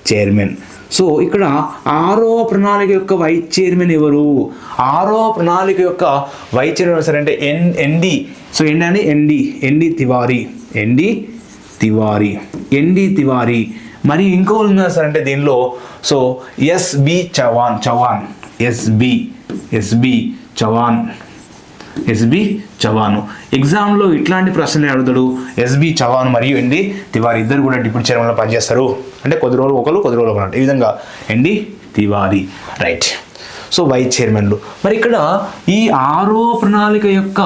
chairman. సో ఇక్కడ 6వ ప్రణాళిక యొక్క వైస్ చైర్మన్ ఎవరు? 6వ ప్రణాళిక యొక్క వైస్ చైర్మన్ ఎవరు అంటే ఎన్డి. సో ఏంటండి? ఎన్డి తివారీ. మరి ఇంకోళ్ళు ఉన్నారు సార్ అంటే దీనిలో సో ఎస్బి చవాన్. ఎగ్జామ్లో ఇట్లాంటి ప్రశ్నలు అడుగుతాడు. ఎస్బి చవాన్ మరియు ఎన్డి తివారీ ఇద్దరు కూడా డిప్యూటీ చైర్మన్లో పనిచేస్తారు. అంటే కొద్ది రోజులు కొద్ది రోజులు ఒకరు. ఈ విధంగా N D Tiwari. Right. So vice చైర్మన్లు. మరి ఇక్కడ ఈ 6వ ప్రణాళిక యొక్క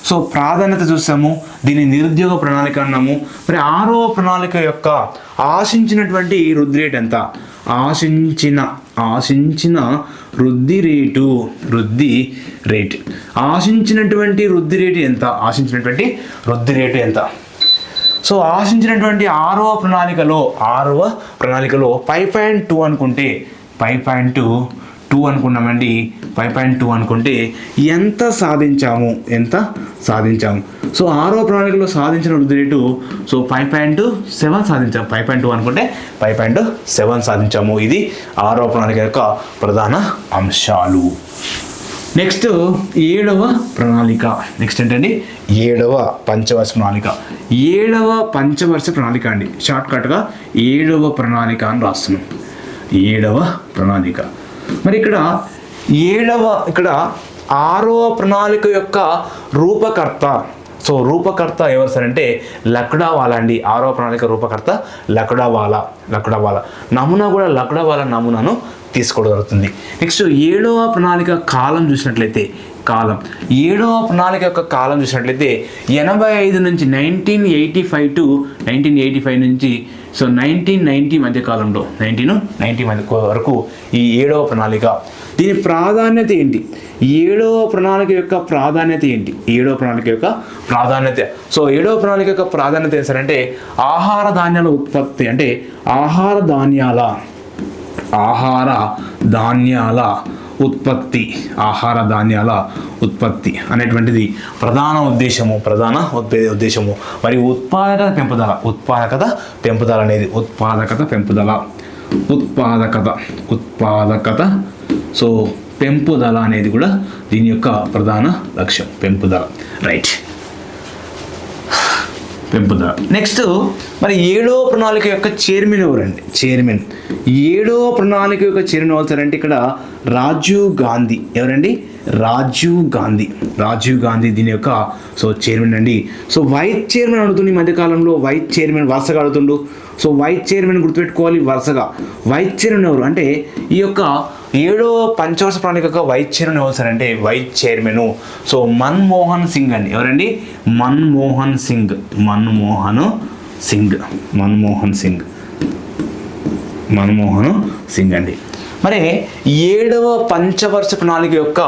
సో ప్రాధాన్యత చూసాము. దీన్ని నిరుద్యోగ ప్రణాళిక అన్నాము. మరి 6వ ప్రణాళిక యొక్క ఆశించినటువంటి వృద్ధి రేట్ ఎంత? ఆశించిన వృద్ధి రేటు ఎంత? సో ఆశించినటువంటి 6వ ప్రణాళికలో 5.2 అనుకుంటే 5.2 అనుకున్నామండి. 5.2 అనుకుంటే ఎంత సాధించాము? సో 6వ ప్రణాళికలో సాధించిన వృద్ధి రేటు సో 5.7 సాధించాము. 5.2 అనుకుంటే 5.7 సాధించాము. ఇది 6వ ప్రణాళిక యొక్క ప్రధాన అంశాలు. నెక్స్ట్ 7వ ప్రణాళిక. నెక్స్ట్ ఏంటండి? 7వ పంచవర్ష ప్రణాళిక. 7వ పంచవర్ష ప్రణాళిక అండి. షార్ట్కట్గా 7వ ప్రణాళిక అని రాస్తున్నాం. 7వ ప్రణాళిక. మరి ఇక్కడ 6వ ప్రణాళిక యొక్క రూపకర్త. సో రూపకర్త ఎవరు సార్ అంటే లక్డావాలా అండి. 6వ ప్రణాళిక రూపకర్త లక్డావాలా. నమూనా కూడా లక్డావాలా నమూనాను తీసుకోవడం జరుగుతుంది. నెక్స్ట్ 7వ ప్రణాళిక కాలం చూసినట్లయితే 7వ ప్రణాళిక యొక్క కాలం చూసినట్లయితే 85 నుంచి 1985 టు 1985 నుంచి సో 1990 మధ్య కాలంలో 1990 మధ్య వరకు ఈ 7వ ప్రణాళిక. దీని ప్రాధాన్యత ఏంటి? 7వ ప్రణాళిక యొక్క ప్రాధాన్యత ఏంటి? 7వ ప్రణాళిక యొక్క ప్రాధాన్యత సో 7వ ప్రణాళిక యొక్క ప్రాధాన్యత ఏంటంటే ఆహార ధాన్యాల ఉత్పత్తి, అంటే ఆహార ధాన్యాల ఉత్పత్తి అనేటువంటిది ప్రధాన ఉద్దేశము. మరియు ఉత్పాదకత పెంపుదల అనేది ఉత్పాదకత సో పెంపుదల అనేది కూడా దీని యొక్క ప్రధాన లక్ష్యం, పెంపుదల. నెక్స్ట్ మరి 7వ ప్రణాళిక యొక్క చైర్మన్ ఎవరండి? 7వ ప్రణాళిక యొక్క చైర్మన్ అవుతారంటే ఇక్కడ రాజీవ్ గాంధీ. ఎవరండి? రాజీవ్ గాంధీ దీని యొక్క సో చైర్మన్ అండి. సో వైస్ చైర్మన్ అడుగుతుంది ఈ మధ్యకాలంలో, వైస్ చైర్మన్ వరుసగా అడుగుతుండు. సో వైస్ చైర్మన్ గుర్తుపెట్టుకోవాలి వరుసగా. వైస్ చైర్మన్ ఎవరు అంటే ఈ యొక్క 7వ పంచవర్ష ప్రణాళిక యొక్క వైస్ చైర్మన్ ఎవరు సార్ అంటే vice chairman so Manmohan Singh అండి. ఎవరండి? మన్మోహన్ సింగ్ అండి. మరి 7వ పంచవర్ష ప్రణాళిక యొక్క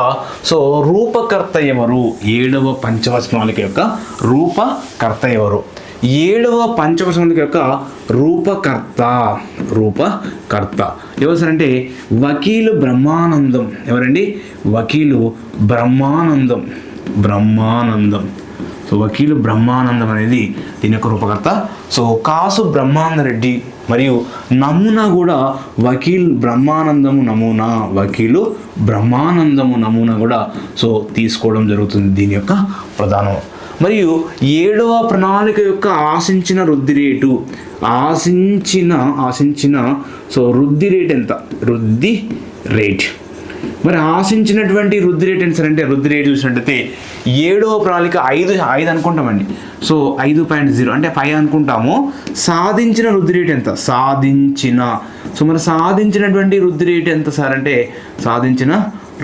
సో రూపకర్త ఎవరు? 7వ పంచవర్ష ప్రణాళిక యొక్క రూపకర్త ఎవరు? 7వ పంచవర్ష ప్రణాళిక యొక్క రూపకర్త ఎవరు సార్ అంటే వకీలు బ్రహ్మానందం. ఎవరండి? వకీలు బ్రహ్మానందం. సో వకీలు బ్రహ్మానందం అనేది దీని యొక్క రూపకర్త. సో కాసు బ్రహ్మానంద రెడ్డి మరియు నమూనా కూడా వకీలు బ్రహ్మానందము నమూనా కూడా సో తీసుకోవడం జరుగుతుంది దీని యొక్క ప్రధానం. మరియు 7వ ప్రణాళిక యొక్క ఆశించిన వృద్ధి రేట్ ఎంత? మరి ఆశించినటువంటి వృద్ధి రేట్ ఎంత సార్ అంటే వృద్ధి రేట్ చూసినట్టయితే 7వ ప్రణాళిక 5 అనుకుంటామండి. సో 5.0 అంటే 5 అనుకుంటాము. సాధించిన వృద్ధి రేట్ ఎంత? మరి సాధించినటువంటి వృద్ధి రేట్ ఎంత సార్ అంటే సాధించిన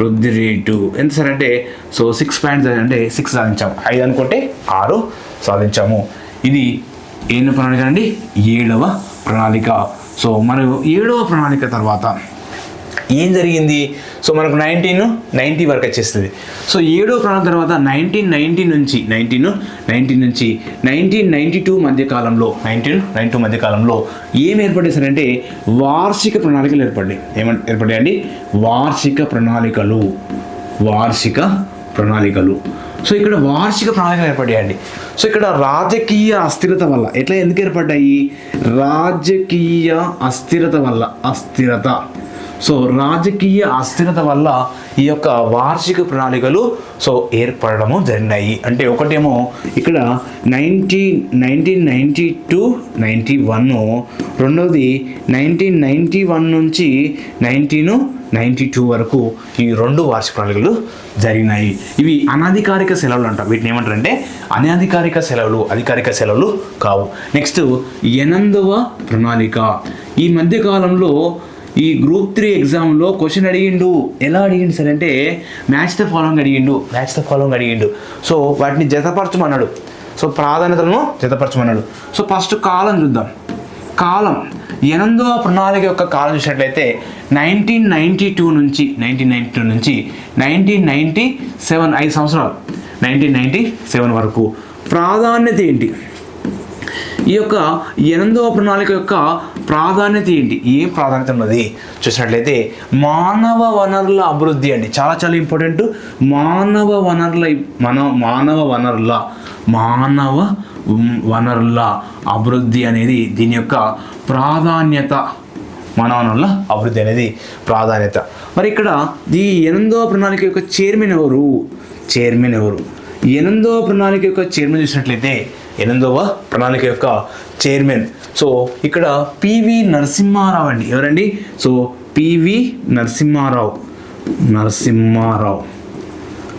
వృద్ధి రేటు ఎంత సార్ అంటే సో 6.0 అంటే 6 సాధించాము. 5 అనుకుంటే 6 సాధించాము. ఇది ఎన్నో ప్రణాళిక అండి? 7వ ప్రణాళిక. సో మనం 7వ ప్రణాళిక తర్వాత ఏం జరిగింది? సో మనకు 1990 వరకు వచ్చేస్తుంది. సో 7వ ప్రణాళిక తర్వాత 1990 నుంచి 1992 మధ్యకాలంలో ఏం ఏర్పడ్డాయి సార్ అంటే వార్షిక ప్రణాళికలు ఏర్పడ్డాయి. ఏర్పడ్డాయండి? వార్షిక ప్రణాళికలు. సో ఇక్కడ వార్షిక ప్రణాళికలు ఏర్పడ్డాయండి. సో ఇక్కడ రాజకీయ అస్థిరత వల్ల ఎందుకు ఏర్పడ్డాయి? రాజకీయ అస్థిరత వల్ల ఈ యొక్క వార్షిక ప్రణాళికలు సో ఏర్పడము జరిగినాయి. అంటే ఒకటేమో ఇక్కడ 1992-91, రెండవది 1991 నుంచి 1992 వరకు ఈ 2 వార్షిక ప్రణాళికలు జరిగినాయి. ఇవి అనధికారిక సెలవులు అంట. వీటిని ఏమంటారంటే అనధికారిక సెలవులు, అధికారిక సెలవులు కావు. నెక్స్ట్ 8వ ప్రణాళిక. ఈ మధ్యకాలంలో ఈ గ్రూప్ 3 ఎగ్జామ్లో క్వశ్చన్ అడిగిండు. ఎలా అడిగిండు సార్ అంటే మ్యాచ్ ద ఫాలోయింగ్ అడిగిండు. సో వాటిని జతపరచమన్నాడు. సో ప్రాధాన్యతలను జతపరచమన్నాడు. సో ఫస్ట్ కాలం చూద్దాం. 8వ ప్రణాళిక యొక్క కాలం చూసినట్లయితే 1992 నుంచి 1997 5 సంవత్సరాలు 1997 వరకు. ప్రాధాన్యత ఏంటి? ఈ యొక్క 8వ ప్రణాళిక యొక్క ప్రాధాన్యత ఏంటి? ఏం ప్రాధాన్యత ఉన్నది చూసినట్లయితే మానవ వనరుల అభివృద్ధి అండి. చాలా ఇంపార్టెంట్. మానవ వనరుల అభివృద్ధి అనేది దీని యొక్క ప్రాధాన్యత. మానవ వనరుల అభివృద్ధి అనేది ప్రాధాన్యత. మరి ఇక్కడ ఈ 8వ ప్రణాళిక యొక్క చైర్మన్ ఎవరు? 8వ ప్రణాళిక యొక్క చైర్మన్ చూసినట్లయితే 8వ ప్రణాళిక యొక్క చైర్మన్ సో ఇక్కడ పివి నరసింహారావు అండి. ఎవరండి? So P V Narasimha Rao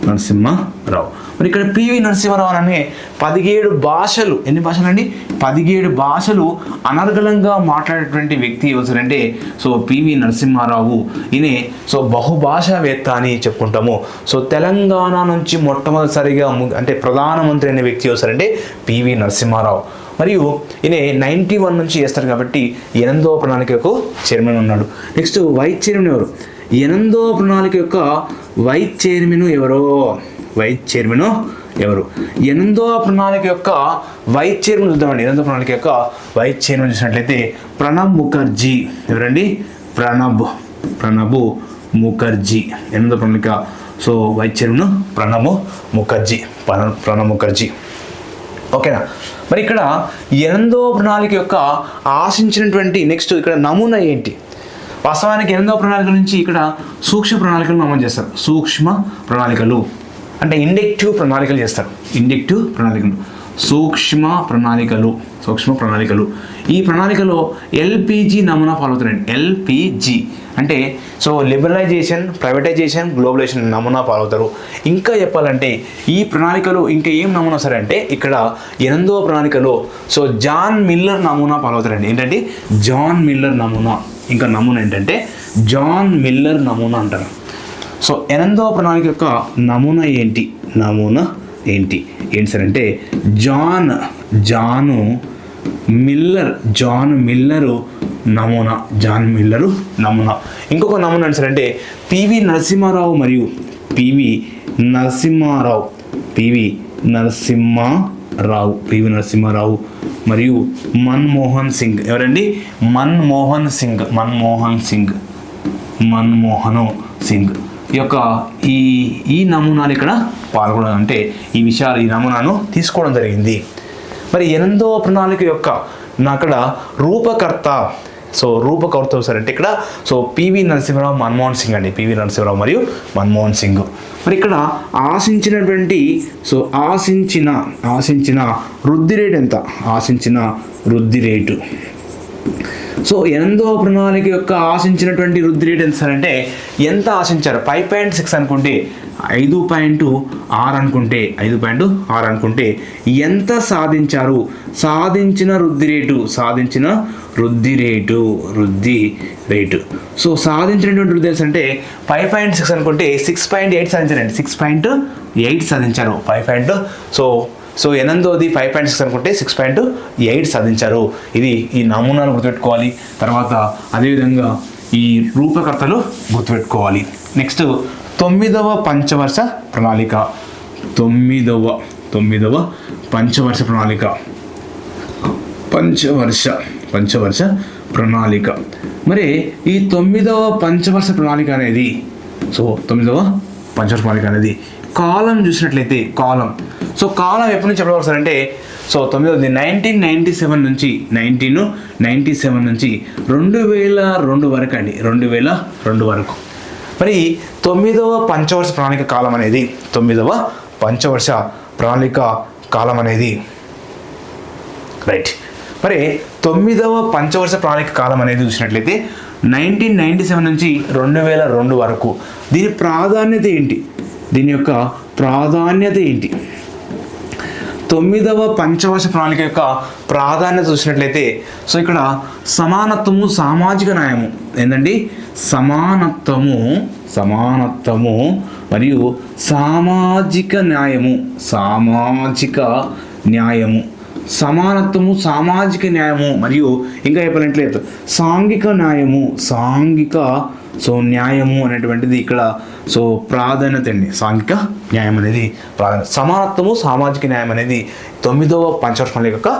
Narasimha Rao. మరి ఇక్కడ పివి నరసింహారావు అనే 17 భాషలు, ఎన్ని భాషలు అండి? 17 భాషలు అనర్గళంగా మాట్లాడేటువంటి వ్యక్తి ఎవరంటే సో పివి నరసింహారావు. ఈయనే సో బహుభాషావేత్త అని చెప్పుకుంటాము. సో తెలంగాణ నుంచి మొట్టమొదటిసారిగా అంటే ప్రధానమంత్రి అనే వ్యక్తి ఎవరంటే పివి నరసింహారావు. మరియు ఈయన 91 నుంచి చేస్తారు కాబట్టి 8వ ప్రణాళిక యొక్క చైర్మన్ ఉన్నాడు. నెక్స్ట్ వైస్ చైర్మన్ ఎవరు? 8వ ప్రణాళిక యొక్క వైస్ చైర్మన్ ఎవరు? 8వ ప్రణాళిక యొక్క వైస్ చైర్మన్ చూద్దామండి. 8వ ప్రణాళిక యొక్క వైస్ చైర్మన్ చూసినట్లయితే ప్రణబ్ ముఖర్జీ. ఎవరండి? ప్రణబ్ ముఖర్జీ. 8వ ప్రణాళిక so vice chairman Pranab Mukherjee. ఓకేనా? మరి ఇక్కడ 8వ ప్రణాళిక యొక్క ఆశించినటువంటి నెక్స్ట్ ఇక్కడ నమూనా ఏంటి? వాస్తవానికి 8వ ప్రణాళిక నుంచి ఇక్కడ సూక్ష్మ ప్రణాళికలు నమోదు చేస్తారు. సూక్ష్మ ప్రణాళికలు అంటే ఇండక్టివ్ ప్రణాళికలు చేస్తారు. సూక్ష్మ ప్రణాళికలు ఈ ప్రణాళికలో ఎల్పిజి నమూనా ఫాలో అవుతారండి. ఎల్పిజి అంటే సో లిబరలైజేషన్, ప్రైవేటైజేషన్, గ్లోబలైజేషన్ నమూనా ఫాలో అవుతారు. ఇంకా చెప్పాలంటే ఈ ప్రణాళికలో ఇంకా ఏం నమూనా సరే అంటే ఇక్కడ 8వ ప్రణాళికలో సో జాన్ మిల్లర్ నమూనా ఫాలో అవుతారండి. ఏంటంటే జాన్ మిల్లర్ నమూనా. ఇంకా నమూనా ఏంటంటే జాన్ మిల్లర్ నమూనా అంటారు. సో 8వ ప్రణాళిక యొక్క నమూనా ఏంటి సార్ అంటే జాన్ మిల్లరు నమూనా. ఇంకొక నమూనా ఏంటి సార్ అంటే పివి నరసింహారావు మరియు మన్మోహన్ సింగ్. ఎవరండి? మన్మోహన్ సింగ్ యొక్క ఈ నమూనాలు ఇక్కడ పాల్గొనడం అంటే ఈ నమూనాను తీసుకోవడం జరిగింది. మరి 8వ ప్రణాళిక యొక్క అక్కడ రూపకర్త సార్ అంటే ఇక్కడ సో పివి నరసింహారావు, మన్మోహన్ సింగ్ అండి. పివి నరసింహారావు మరియు మన్మోహన్ సింగ్. మరి ఇక్కడ ఆశించినటువంటి ఆశించిన వృద్ధి రేటు ఎంత? సో 8వ ప్రణాళిక యొక్క ఆశించినటువంటి వృద్ధి రేట్ ఎంత సార్ అంటే ఎంత ఆశించారు? 5.6 అనుకుంటే 5.6 అనుకుంటే ఎంత సాధించారు? సాధించిన వృద్ధి రేటు. సో సాధించినటువంటి వృద్ధి రేట్స్ అంటే 5.6 అనుకుంటే 6.8 సాధించారండి. 6.8 సాధించారు. సో 8వది 5.6 అనుకుంటే 6.8 సాధించారు. ఈ నమూనాలు గుర్తుపెట్టుకోవాలి. తర్వాత అదేవిధంగా ఈ రూపకర్తలు గుర్తుపెట్టుకోవాలి. నెక్స్ట్ 9వ పంచవర్ష ప్రణాళిక. 9వ పంచవర్ష ప్రణాళిక. మరి ఈ 9వ పంచవర్ష ప్రణాళిక అనేది కాలం చూసినట్లయితే కాలం ఎప్పటి నుంచి ఎప్పటి వరకు అంటే సో 9వది 1997 నుంచి 2002 వరకు అండి. 2002 వరకు. మరి 9వ పంచవర్ష ప్రణాళిక కాలం అనేది రైట్. మరి 9వ పంచవర్ష ప్రణాళిక కాలం అనేది చూసినట్లయితే 1997 నుంచి 2002 వరకు. దీని ప్రాధాన్యత ఏంటి? 9వ పంచవర్ష ప్రణాళిక యొక్క ప్రాధాన్యత చూసినట్లయితే సో ఇక్కడ సమానత్వము, సామాజిక న్యాయము. ఏంటండి? సమానత్వము మరియు సామాజిక న్యాయము. సమానత్వము, సామాజిక న్యాయము మరియు ఇంకా చెప్పాలంటే సాంఘిక న్యాయము. న్యాయము అనేటువంటిది ఇక్కడ ప్రాధాన్యత అండి. సాంఘిక న్యాయం అనేది ప్రాధాన్యత. సమానత్వము, సామాజిక న్యాయం అనేది 9వ పంచవర్ష ప్రణాళిక యొక్క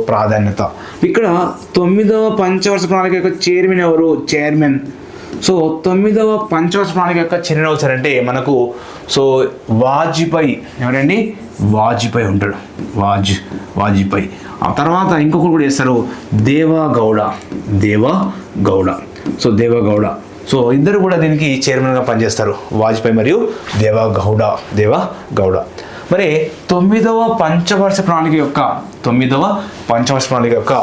ప్రాధాన్యత. ఇక్కడ 9వ పంచవర్ష ప్రణాళిక యొక్క చైర్మన్ ఎవరు? చైర్మన్. 9వ పంచవర్ష ప్రణాళిక యొక్క చైర్మన్ అవుతారంటే మనకు వాజ్పేయి. ఎవరండి? వాజ్పేయి ఉంటాడు. వాజ్పేయి. ఆ తర్వాత ఇంకొకరు కూడా చేస్తారు, దేవగౌడ. ఇద్దరు కూడా దీనికి చైర్మన్గా పనిచేస్తారు, వాజ్పేయి మరియు దేవగౌడ. మరి తొమ్మిదవ పంచవర్ష ప్రణాళిక యొక్క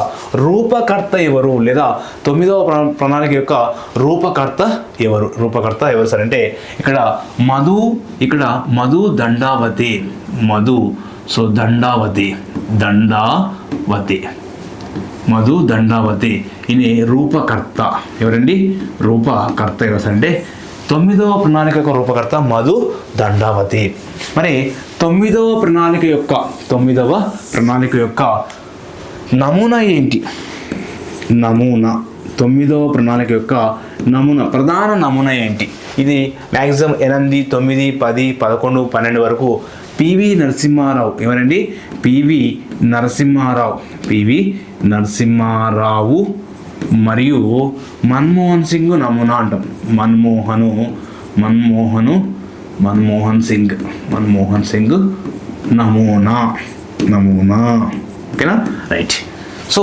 రూపకర్త ఎవరు, లేదా తొమ్మిదవ ప్రణాళిక యొక్క రూపకర్త ఎవరు సార్ అంటే ఇక్కడ మధు దండావతి మధు దండావతి ఈయన రూపకర్త ఎవరండి? రూపకర్త ఎవరు సార్ అంటే తొమ్మిదవ ప్రణాళిక యొక్క రూపకర్త మధు దండావతి. మరి తొమ్మిదవ ప్రణాళిక యొక్క నమూనా ఏంటి? తొమ్మిదవ ప్రణాళిక యొక్క ప్రధాన నమూనా ఏంటి? ఇది మ్యాక్సిమం 8, 9, 10, 11, 12 వరకు పివి నరసింహారావు ఎవరండి? పివి నరసింహారావు మరియు మన్మోహన్ సింగ్ నమూనా అంటాం. మన్మోహన్ సింగ్ నమూనా ఓకేనా? రైట్. సో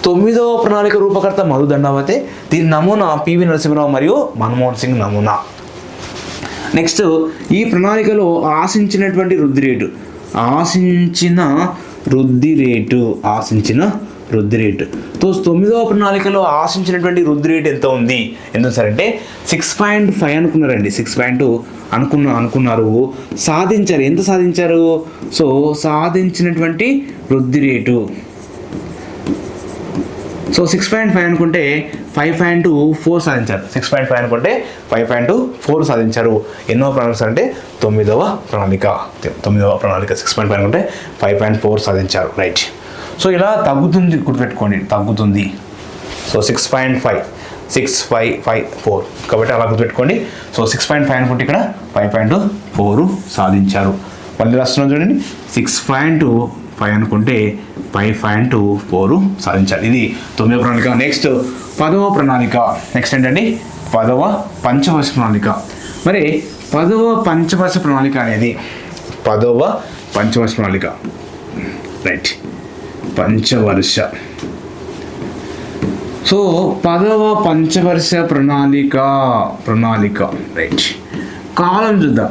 తొమ్మిదవ ప్రణాళిక రూపకర్త మధు దండావతి, దీని నమూనా పివి నరసింహారావు మరియు మన్మోహన్ సింగ్ నమూనా. నెక్స్ట్ ఈ ప్రణాళికలో ఆశించినటువంటి వృద్ధి రేటు తో తొమ్మిదవ ప్రణాళికలో ఆశించినటువంటి వృద్ధి రేటు ఎంత ఉంది? ఎంత సార్ అంటే 6.5 అనుకున్నారండి. 6.2 అనుకున్నారు. సాధించారు. ఎంత సాధించారు? సో సాధించినటువంటి వృద్ధి రేటు 6.5 అనుకుంటే 5.24 సాధించారు. 6.5 అనుకుంటే 5.24 సాధించారు. ఎన్నో ప్రణాళిక అంటే తొమ్మిదవ ప్రణాళిక 6.5 అనుకుంటే 5.4 సాధించారు. రైట్. సో ఇలా తగ్గుతుంది, గుర్తుపెట్టుకోండి, తగ్గుతుంది. సో 6.5 కాబట్టి అలా గుర్తుపెట్టుకోండి. సో 6.5 అనుకుంటే ఇక్కడ 5.4 సాధించారు. మళ్ళీ రాస్తున్నాం చూడండి. 6.5 అనుకుంటే 5.4 సాధించాలి. ఇది తొమ్మిదవ ప్రణాళిక. నెక్స్ట్ 10వ ప్రణాళిక. నెక్స్ట్ ఏంటండి? 10వ పంచవర్ష ప్రణాళిక. మరి 10వ పంచవర్ష ప్రణాళిక అనేది 10వ పంచవర్ష ప్రణాళిక. రైట్. పంచవర్ష. సో 10వ పంచవర్ష ప్రణాళిక. రైట్. కాలం చూద్దాం.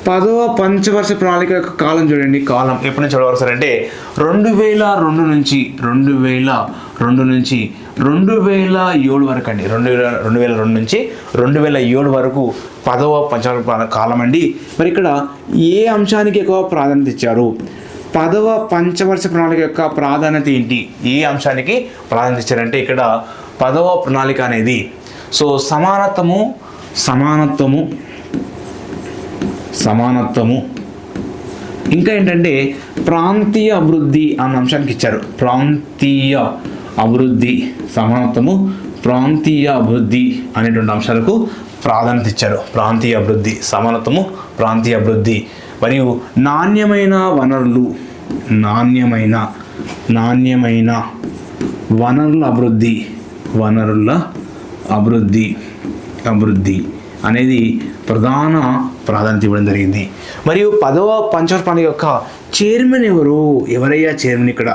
10వ పంచవర్ష ప్రణాళిక యొక్క కాలం చూడండి. కాలం ఎప్పటి నుంచి చదవాలి సార్ అంటే 2002 నుంచి 2007 వరకు అండి. 2002 నుంచి 2007 వరకు 10వ పంచవర్ష కాలం అండి. మరి ఇక్కడ ఏ అంశానికి ఎక్కువ ప్రాధాన్యత ఇచ్చారు? 10వ పంచవర్ష ప్రణాళిక యొక్క ప్రాధాన్యత ఏంటి? ఏ అంశానికి ప్రాధాన్యత ఇచ్చారంటే ఇక్కడ 10వ ప్రణాళిక అనేది సో సమానత్వము ఇంకా ఏంటంటే ప్రాంతీయ అభివృద్ధి అన్న అంశానికి ఇచ్చారు. ప్రాంతీయ అభివృద్ధి అనేటువంటి అంశాలకు ప్రాధాన్యత ఇచ్చారు. ప్రాంతీయ అభివృద్ధి మరియు నాణ్యమైన వనరుల అభివృద్ధి అనేది ప్రధాన ప్రాధాన్యత ఇవ్వడం జరిగింది. మరియు 10వ పంచవర్ష ప్రణాళిక యొక్క చైర్మన్ ఎవరయ్యా చైర్మన్ ఇక్కడ?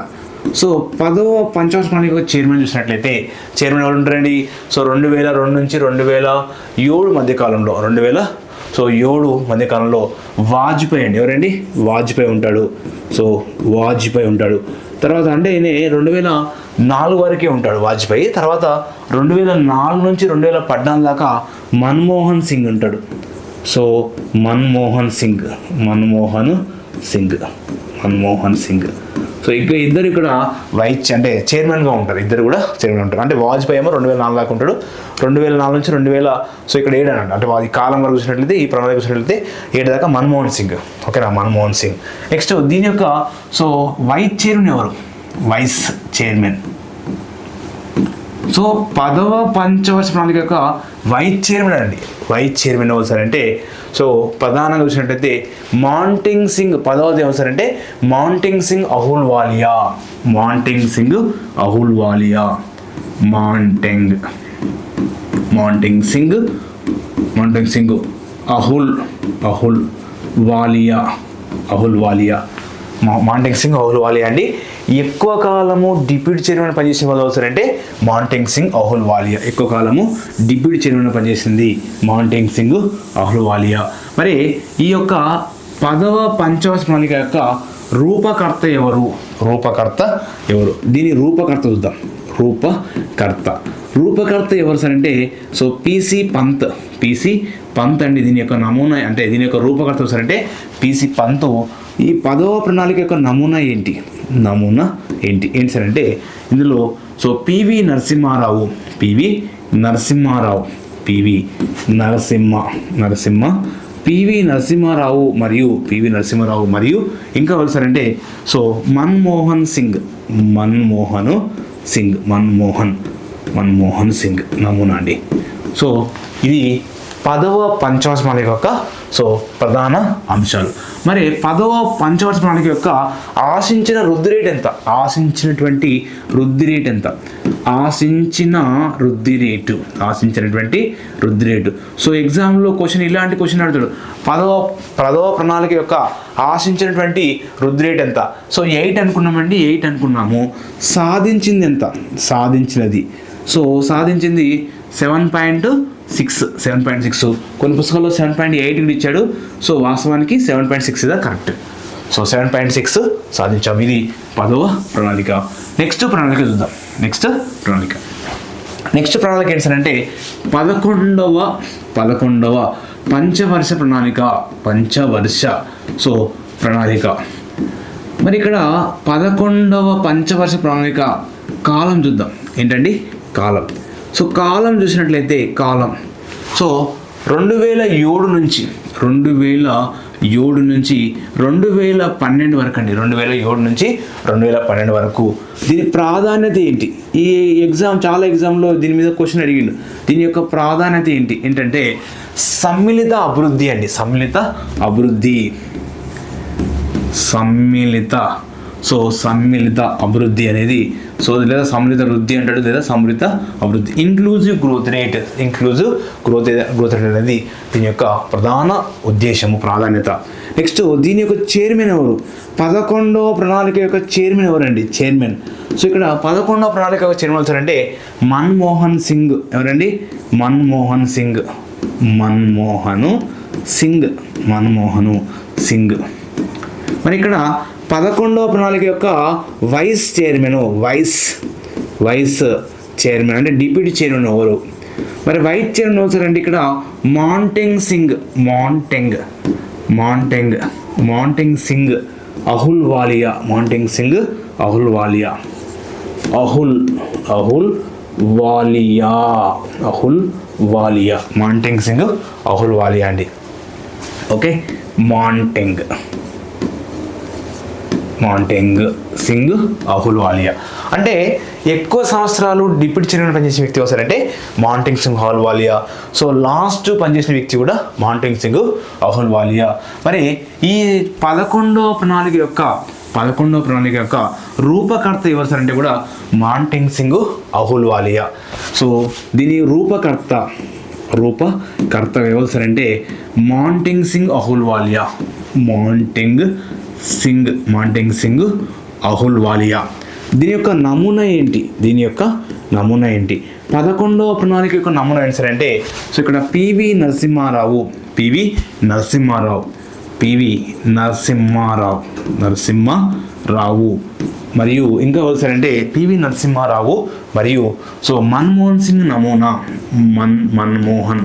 సో 10వ పంచవర్ష ప్రణాళిక చైర్మన్ చూసినట్లయితే చైర్మన్ ఎవరు ఉంటారండి? సో 2002 నుంచి 2007 మధ్యకాలంలో 2007 మధ్యకాలంలో వాజ్పేయి అండి. ఎవరండి? వాజ్పేయి ఉంటాడు. తర్వాత అంటే 2004 వరకే ఉంటాడు వాజ్పేయి. తర్వాత 2004 నుంచి 2014 దాకా మన్మోహన్ సింగ్ ఉంటాడు. సో మన్మోహన్ సింగ్. సో ఇద్దరు ఇక్కడ చైర్మన్గా ఉంటారు. ఇద్దరు కూడా చైర్మన్ ఉంటారు. అంటే వాజ్పేయి ఏమో 2004 దాకా ఉంటాడు. 2004 నుంచి 2000 సో ఇక్కడ 7 అనండి. అంటే ఈ కాలం వరకు చూసినట్లయితే, ఈ ప్రణాళిక చూసినట్లయితే 7 దాకా మన్మోహన్ సింగ్. ఓకేనా? మన్మోహన్ సింగ్. నెక్స్ట్ దీని యొక్క సో వైస్ చైర్మన్ ఎవరు? Vice chairman. సో 10వ పంచవర్ష ప్రణాళిక యొక్క వైస్ చైర్మన్ అండి. వైస్ చైర్మన్ ఎవరు సార్ అంటే సో ప్రధానంగా చూసినట్టయితే మాంటింగ్ సింగ్. 10వది ఎవరు సార్ అంటే మాంటింగ్ సింగ్ అహుల్వాలియా. మాంటింగ్ సింగ్ అహుల్వాలియా. మాంటింగ్ సింగ్ అహుల్వాలియా అండి. ఎక్కువ కాలము డిప్యూటీ చైర్మన్ పనిచేసిన వాళ్ళు అవుతారంటే మాంటింగ్ సింగ్ అహుల్వాలియా. ఎక్కువ కాలము డిప్యూటీ చైర్మన్ పనిచేసింది మాంటింగ్ సింగ్ అహుల్వాలియా. మరి ఈ యొక్క 10వ పంచవర్ష ప్రణాళిక యొక్క రూపకర్త ఎవరు? దీని రూపకర్త చూద్దాం. రూపకర్త ఎవరు సార్ అంటే సో పిసి పంత్ అండి. దీని యొక్క నమూనా అంటే దీని యొక్క రూపకర్త సార్ అంటే పిసి పంత్. ఈ 10వ ప్రణాళిక యొక్క నమూనా ఏంటి సార్ అంటే ఇందులో సో పివి నరసింహారావు మరియు ఇంకా ఎవరు సార్ అంటే సో మన్మోహన్ సింగ్ నమూనా అండి. సో ఇది 10వ పంచవర్ష ప్రణాళిక యొక్క సో ప్రధాన అంశాలు. మరి 10వ పంచవర్ష ప్రణాళిక యొక్క ఆశించిన వృద్ధి రేట్ ఎంత? ఆశించినటువంటి వృద్ధి రేటు. సో ఎగ్జామ్లో ఇలాంటి క్వశ్చన్ అడుగుతాడు. 10వ ప్రణాళిక యొక్క ఆశించినటువంటి వృద్ధి రేట్ ఎంత? సో 8 అనుకున్నామండి. 8 అనుకున్నాము. సాధించింది ఎంత? సాధించింది 7.6. కొన్ని పుస్తకాల్లో 7.8 ఇచ్చాడు. సో వాస్తవానికి 7.6 ఇదా కరెక్ట్. సో 7.6 సాధించాం. ఇది 10వ ప్రణాళిక. నెక్స్ట్ ప్రణాళిక చూద్దాం. నెక్స్ట్ ప్రణాళిక ఏంటి సార్ అంటే 11వ పంచవర్ష ప్రణాళిక. సో ప్రణాళిక. మరి ఇక్కడ 11వ పంచవర్ష ప్రణాళిక కాలం చూద్దాం. ఏంటండి కాలం. సో కాలం చూసినట్లయితే సో 2007 నుంచి 2012 వరకు అండి. 2007 నుంచి 2012 వరకు. దీని ప్రాధాన్యత ఏంటి? ఈ చాలా ఎగ్జామ్లో దీని మీద క్వశ్చన్ అడిగిండు. దీని యొక్క ప్రాధాన్యత ఏంటంటే సమ్మిళిత అభివృద్ధి అండి. సమ్మిళిత అభివృద్ధి అనేది సో లేదా సమ్మిళిత వృద్ధి అంటాడు, లేదా సమ్మిళిత అభివృద్ధి. ఇంక్లూజివ్ గ్రోత్ రేట్ అనేది దీని యొక్క ప్రధాన ఉద్దేశము, ప్రాధాన్యత. నెక్స్ట్ దీని యొక్క చైర్మన్ ఎవరు? 11వ ప్రణాళిక యొక్క చైర్మన్ ఎవరండి? సో ఇక్కడ 11వ ప్రణాళిక యొక్క చైర్మన్ వచ్చారంటే మన్మోహన్ సింగ్. ఎవరండి? మన్మోహన్ సింగ్. మరి ఇక్కడ 11వ ప్రణాళిక యొక్క వైస్ చైర్మన్ అంటే డిప్యూటీ చైర్మన్ ఎవరు? మరి వైస్ చైర్మన్ అవుతారండి ఇక్కడ మాంటెంగ్ సింగ్ అహుల్వాలియా. అండి. ఓకే, మాంటెంగ్ సింగ్ అహుల్వాలియా అంటే ఎక్కువ సంవత్సరాలు డిప్యూటీ చైర్మన్ పనిచేసిన వ్యక్తి వస్తారంటే Montagu Singh Ahluwalia. So last పనిచేసిన వ్యక్తి కూడా మాంటెంగ్ సింగ్ అహుల్వాలియా. మరి ఈ 11వ ప్రణాళిక యొక్క రూపకర్త ఎవరు సార్ అంటే కూడా మాంటెంగ్ సింగ్ అహుల్వాలియా. సో దీని రూపకర్త ఎవరు సార్ అంటే మాంటెంగ్ సింగ్ అహుల్వాలియా. దీని యొక్క నమూనా ఏంటి? 11వ ప్రణాళిక యొక్క నమూనా ఏంటి సార్ అంటే సో ఇక్కడ పివి నరసింహారావు మరియు ఇంకా ఎవరు సార్ అంటే పివి నరసింహారావు మరియు సో మన్మోహన్ సింగ్ నమూనా. మన్మోహన్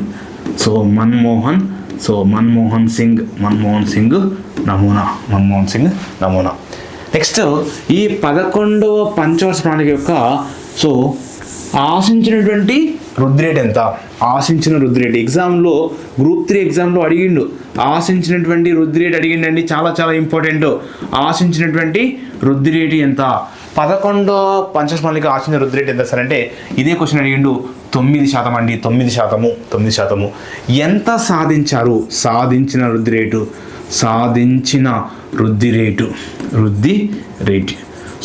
సింగ్ నమూనా. నెక్స్ట్ ఈ 11వ పంచవర్ష ప్రణాళిక యొక్క సో ఆశించినటువంటి వృద్ధి రేట్ ఎంత? ఎగ్జామ్లో గ్రూప్ 3 ఎగ్జామ్లో అడిగిండు. ఆశించినటువంటి వృద్ధి రేట్ అడిగిండండి. చాలా చాలా ఇంపార్టెంట్. ఆశించినటువంటి వృద్ధి రేటు ఎంత? 11వ పంచవర్ష ప్రణాళిక ఆశించిన వృద్ధి రేట్ ఎంత సార్ అంటే ఇదే క్వశ్చన్ అడిగిండు. 9% అండి. 9%. ఎంత సాధించారు? సాధించిన వృద్ధి రేటు.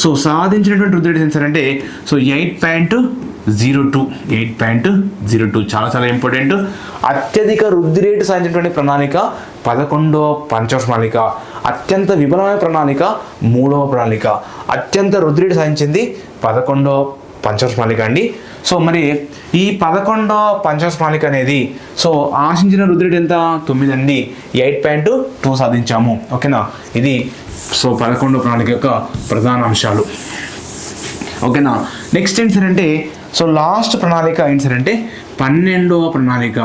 సో సాధించినటువంటి వృద్ధి రేటు ఎంత సార్ అంటే సో 8.02. చాలా చాలా ఇంపార్టెంట్. అత్యధిక వృద్ధి రేటు సాధించినటువంటి ప్రణాళిక 11వ పంచవర్ష ప్రణాళిక. అత్యంత విఫలమైన ప్రణాళిక 3వ ప్రణాళిక. అత్యంత వృద్ధి రేటు సాధించింది 11వ పంచవర్ష ప్రణాళిక అండి. సో మరి ఈ 11వ పంచవర్ష ప్రణాళిక అనేది సో ఆశించిన వృద్ధి రేట్ ఎంత 9 అండి, 8.2 సాధించాము. ఓకేనా, ఇది సో 11వ ప్రణాళిక యొక్క ప్రధాన అంశాలు. ఓకేనా, నెక్స్ట్ ఏంటి సార్ అంటే సో లాస్ట్ ప్రణాళిక ఏంటి సార్ అంటే 12వ ప్రణాళిక.